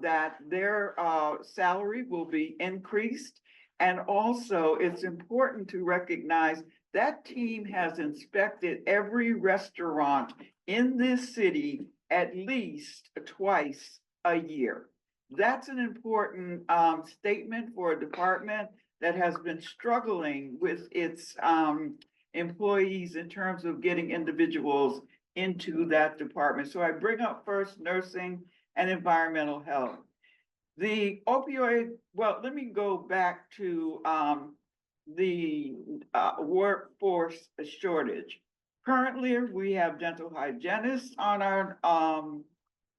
that their salary will be increased. And also, it's important to recognize that team has inspected every restaurant in this city at least twice a year. That's an important statement for a department that has been struggling with its employees in terms of getting individuals into that department. So I bring up first nursing and environmental health. The opioid, well, let me go back to the workforce shortage. Currently, we have dental hygienists on our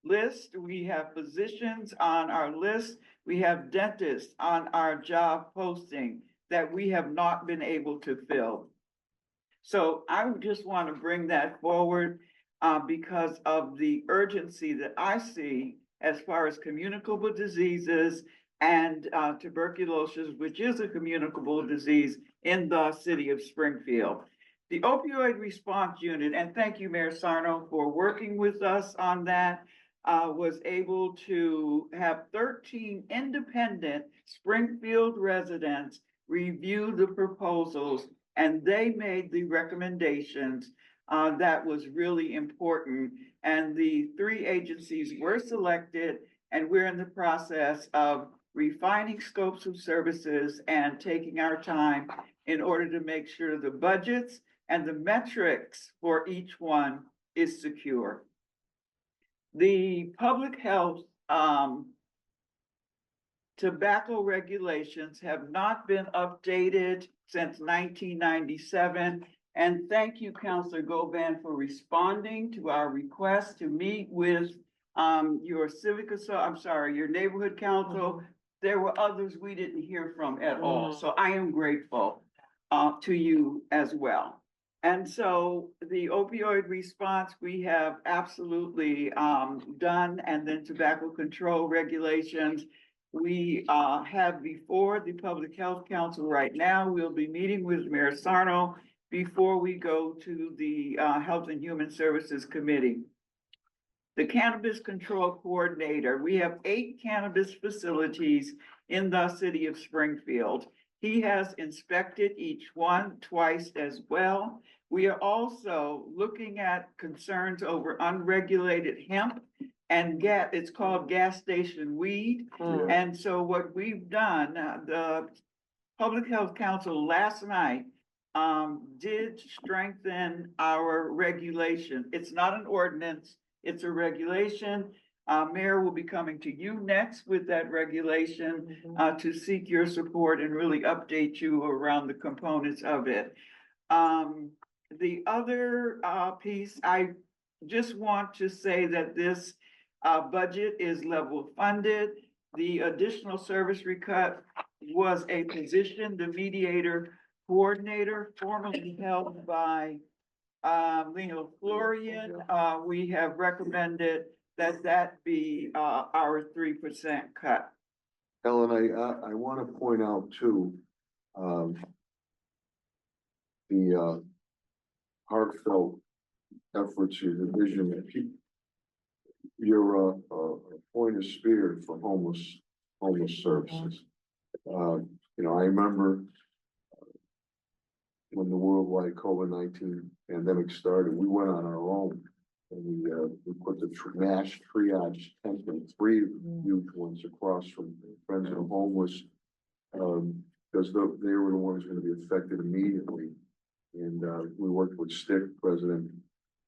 list. We have physicians on our list. We have dentists on our job posting that we have not been able to fill. So I just want to bring that forward because of the urgency that I see as far as communicable diseases and tuberculosis, which is a communicable disease in the city of Springfield. The opioid response unit, and thank you, Mayor Sarno, for working with us on that, was able to have 13 independent Springfield residents review the proposals, and they made the recommendations that was really important. And the 3 agencies were selected, and we're in the process of refining scopes of services and taking our time in order to make sure the budgets and the metrics for each one is secure. The public health tobacco regulations have not been updated since 1997. And thank you, Councilor Govan, for responding to our request to meet with your your neighborhood council. There were others we didn't hear from at all. So I am grateful to you as well. And so the opioid response, we have absolutely done, and then tobacco control regulations. We have before the Public Health Council right now. We'll be meeting with Mayor Sarno before we go to the Health and Human Services Committee. The Cannabis Control Coordinator, we have 8 cannabis facilities in the city of Springfield. He has inspected each one twice as well. We are also looking at concerns over unregulated hemp and it's called gas station weed. And so what we've done, the Public Health Council last night did strengthen our regulation. It's not an ordinance, it's a regulation. Mayor will be coming to you next with that regulation to seek your support and really update you around the components of it. The other piece, I just want to say that this budget is level funded. The additional service recut was a position, the mediator coordinator, formerly held by Leo Florian. We have recommended that be our 3% cut. Ellen, I want to point out too, the heartfelt efforts, your vision, and you're a point of spirit for homeless services. I remember when the worldwide COVID-19 pandemic started, we went on our own. And we put the mass triage tent in 3 huge ones across from Friends of the Homeless Because they were the ones gonna be affected immediately. And, we worked with Stick, President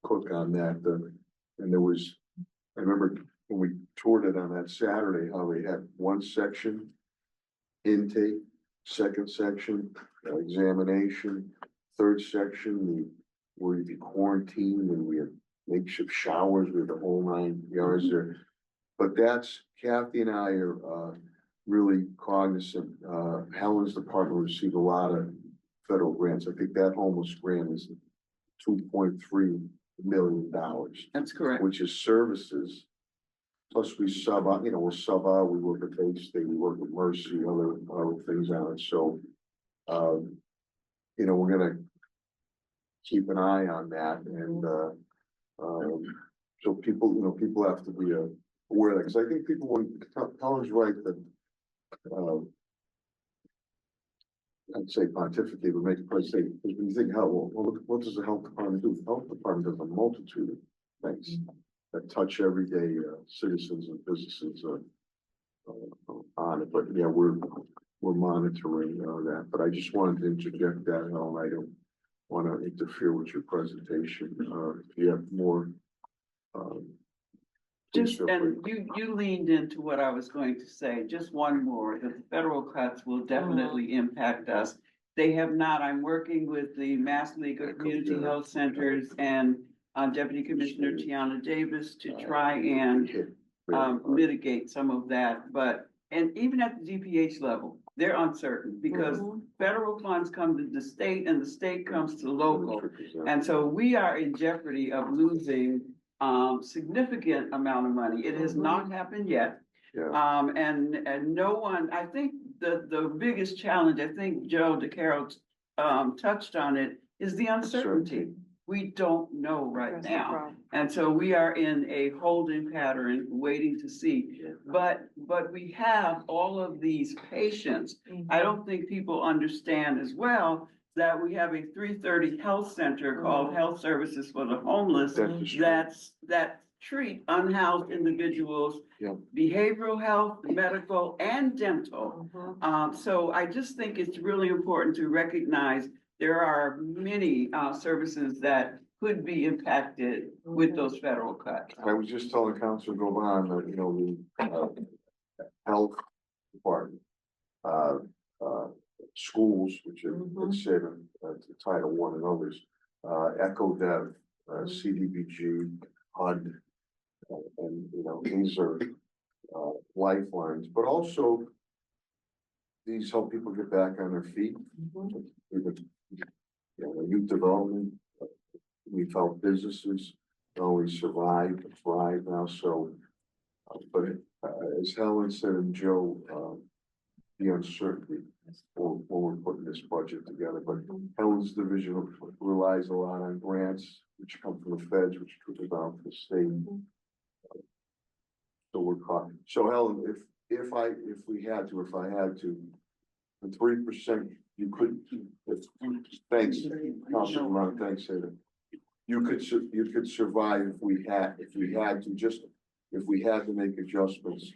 Cook on that, and there was, I remember when we toured it on that Saturday, how they had one section intake, second section examination, third section, where you'd be quarantined and we had makeshift showers with the whole 9 yards there. But that's, Kathy and I are, really cognizant. Helen's department received a lot of federal grants. I think that homeless grant is $2.3 million. That's correct. Which is services. Plus we sub out, we'll sub out, we work with Bay State, we work with Mercy, other things on it, so. We're gonna keep an eye on that and, so people have to be aware of that, because I think people, when Helen's right that, I'd say pontificate would make a place say, because when you think health, well, what does the health department do? The health department does a multitude of things that touch everyday citizens and businesses on it. But yeah, we're monitoring that. But I just wanted to interject that, Helen. I don't want to interfere with your presentation. If you have more. Please Just, feel and free. you leaned into what I was going to say, just one more, that the federal cuts will definitely impact us. They have not, I'm working with the Mass League of Community Health Centers and Deputy Commissioner Tiana Davis to try and mitigate some of that, and even at the DPH level, they're uncertain because federal funds come to the state and the state comes to local. And so we are in jeopardy of losing significant amount of money. It has not happened yet. Yeah. And no one, I think the biggest challenge, I think Joe DeCaro touched on it, is the uncertainty. We don't know right That's the now. problem. And so we are in a holding pattern, waiting to see. But we have all of these patients. I don't think people understand as well that we have a 330 health center called Health Services for the Homeless that treat unhoused individuals, behavioral health, medical, and dental. So I just think it's really important to recognize there are many services that could be impacted with those federal cuts. I was just telling Councilor Govan that, the health department, schools, which have been said to Title I and others, Echo Dev, CDBG, HUD, and, these are lifelines, but also these help people get back on their feet. Youth development, we've helped businesses not only survive, but thrive now, so, but as Helen said and Joe, the uncertainty when we're putting this budget together, but Helen's division relies a lot on grants, which come from the feds, which trickle down to the state. So we're caught. So Helen, if I had to, the 3%, you could, thanks, Councilor Ron, thanks, Ada. You could survive if we had to make adjustments.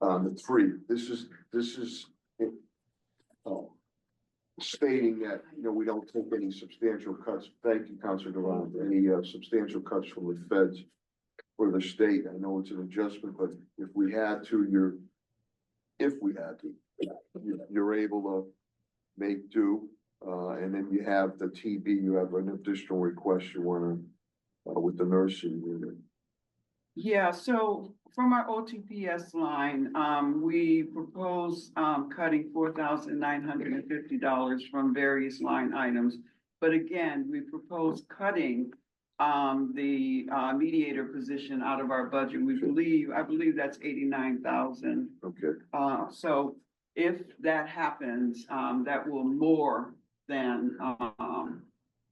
On the 3, this is stating that, we don't take any substantial cuts. Thank you, Councilor Devon. Any substantial cuts from the feds for the state. I know it's an adjustment, but if we had to, you're able to make do. And then you have the TB, you have an additional request you want to, with the nursing unit. Yeah, so from our OTPS line, we propose cutting $4,950 from various line items. But again, we propose cutting the mediator position out of our budget. I believe that's 89,000. Okay. So if that happens, that will more than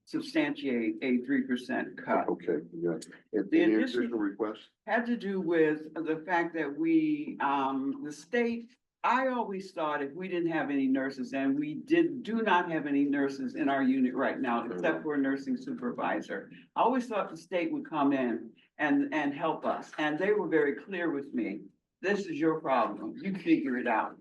substantiate a 3% cut. Okay, yeah. The Any additional additional request? had to do with the fact that we, the state, I always thought if we didn't have any nurses, and we do not have any nurses in our unit right now, except for a nursing supervisor. I always thought the state would come in and help us, and they were very clear with me this is your problem, you figure it out.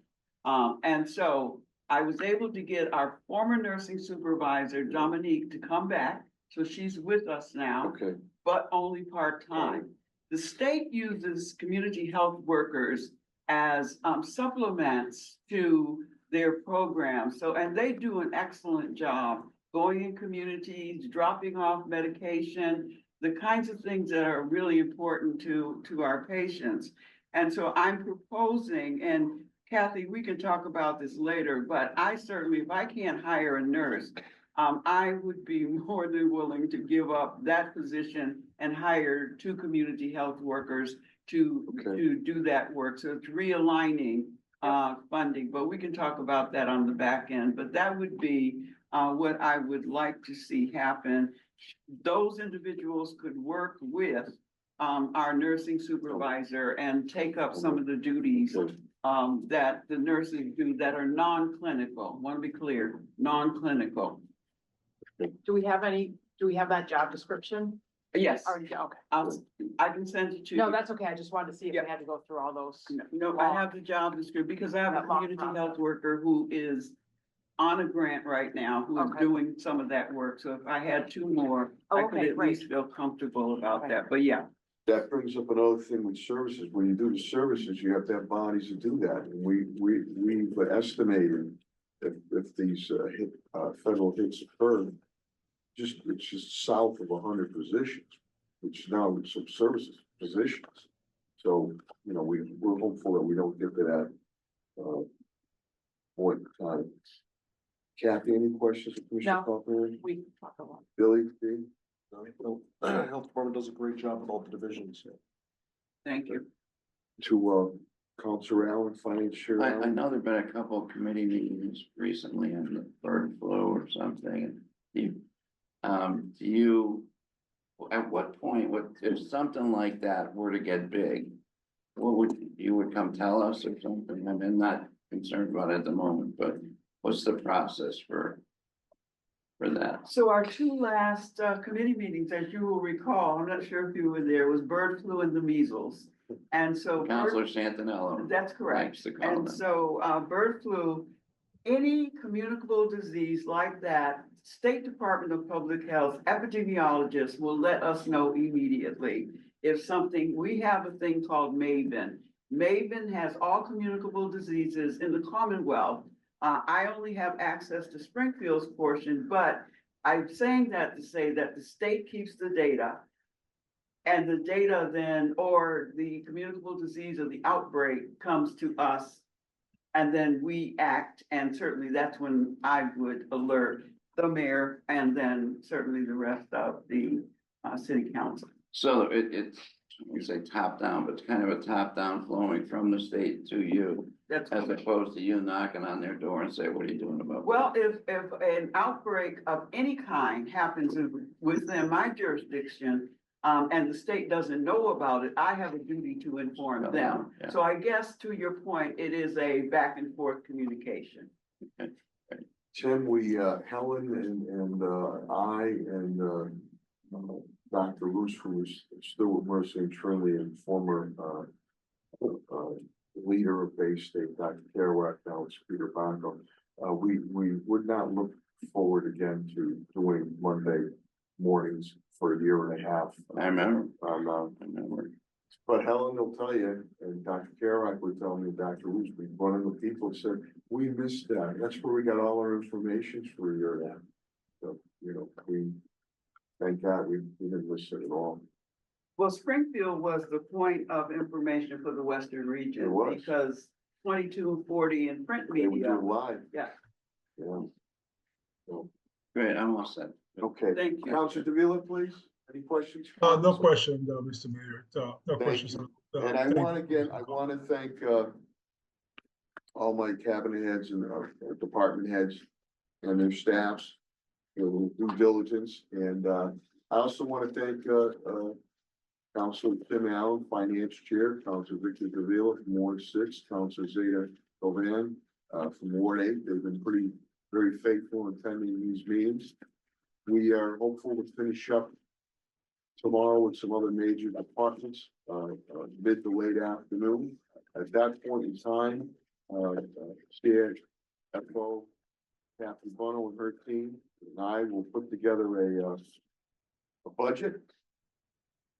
And so I was able to get our former nursing supervisor, Dominique, to come back, so she's with us now, Okay, but only part-time. The state uses community health workers as supplements to their program. So, and they do an excellent job going in communities, dropping off medication, the kinds of things that are really important to our patients. And so I'm proposing, and Kathy, we can talk about this later, but I certainly, if I can't hire a nurse, I would be more than willing to give up that position and hire 2 community health workers to do that work. So it's realigning funding, but we can talk about that on the back end. But that would be what I would like to see happen. Those individuals could work with our nursing supervisor and take up some of the duties that the nurses do that are non-clinical. Want to be clear, non-clinical. Do we have that job description? Yes, Already, okay. I can send it to you. No, that's okay. I just wanted to see if we had to go through all those. No, I have the job description because I have a That long community health process. worker who is on a grant right now, who is Okay. doing some of that work. So if I had 2 more, Oh, I could okay, at great. least feel comfortable about Okay. that. But yeah, that brings up another thing with services. When you do the services, you have to have bodies to do that. And we've estimated if these federal hits occur, it's just south of 100 positions, which now is some services positions. So, you know, we're hopeful that we don't get to that point in time. Kathy, any questions for Commissioner No. Kaufman? We can talk about. Billy, Dave? Health Department does a great job with all the divisions. thank you. To Counselor Allen, Finance Chair I Allen? know there've been a couple of committee meetings recently on the bird flu or something. Do you, at what point, if something like that were to get big, you would come tell us or something? I mean, I'm not concerned about it at the moment, but what's the process for that? So our 2 last committee meetings, as you will recall, I'm not sure if you were there, was bird flu and the measles. And so. Counselor Santinello. That's correct. Likes to call And them. so, bird flu, any communicable disease like that, State Department of Public Health epidemiologists will let us know immediately. If something, we have a thing called MAVEN. MAVEN has all communicable diseases in the Commonwealth. I only have access to Springfield's portion, but I'm saying that to say that the state keeps the data. And the data then, or the communicable disease or the outbreak comes to us. And then we act, and certainly that's when I would alert the mayor and then certainly the rest of the city council. So it's, we say top down, but it's kind of a top down flowing from the state to you, That's as opposed to you knocking on their door and say, what are you doing about it? well, if an outbreak of any kind happens within my jurisdiction, and the state doesn't know about it, I have a duty to inform them. Yeah. So I guess to your point, it is a back and forth communication. Tim, Helen and I and Dr. Roos, who is still with Mercy and Trinity and former leader of Bay State, Dr. Kerouac, now it's Peter Bonko. We would not look forward again to doing Monday mornings for a year and a half. I remember. I remember. But Helen will tell you, and Dr. Kerouac would tell me, Dr. Roos, one of the people said, we missed that. That's where we got all our information for a year and a half. So, you know, thank God we didn't miss it at all. Well, Springfield was the point of information for the Western region. It was. Because 2240 in print They would media. do it live. Yeah. Yeah. So, Great, I'm all set. okay. Thank you. Counselor Davila, please. Any questions? No question, Mr. Mayor. No Thank questions. you. And I want to thank all my cabinet heads and department heads and their staffs, due diligence. And I also want to thank Councilor Tim Allen, Finance Chair, Councilor Victor Davila from Ward 6, Councilor Zeta Govan from Ward 8. They've been very faithful in attending these meetings. We are hopeful to finish up tomorrow with some other major departments, mid to late afternoon. At that point in time, Chair FO, Kathy Bono and her team, and I will put together a budget.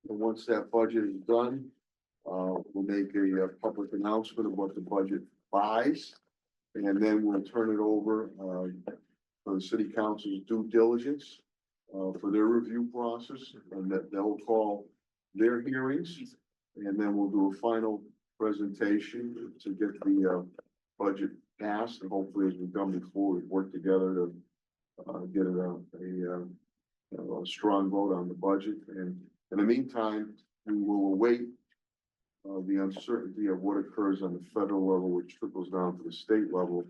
And once that budget is done, we'll make a public announcement of what the budget buys. And then we'll turn it over, for the city council's due diligence, for their review process, and that they'll call their hearings. And then we'll do a final presentation to get the, budget passed, and hopefully, as we've done before, we work together to, get a strong vote on the budget. And in the meantime, we will await the uncertainty of what occurs on the federal level, which trickles down to the state level,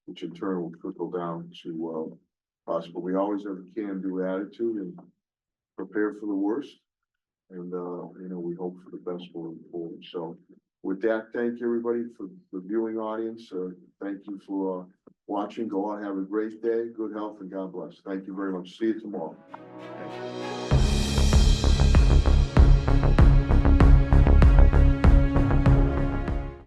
which in turn will trickle down to possible. We always have a can-do attitude and prepare for the worst. And we hope for the best moving forward. So with that, thank you everybody for the viewing audience. Thank you for watching. Go out, have a great day, good health, and God bless. Thank you very much. See you tomorrow. Thank you.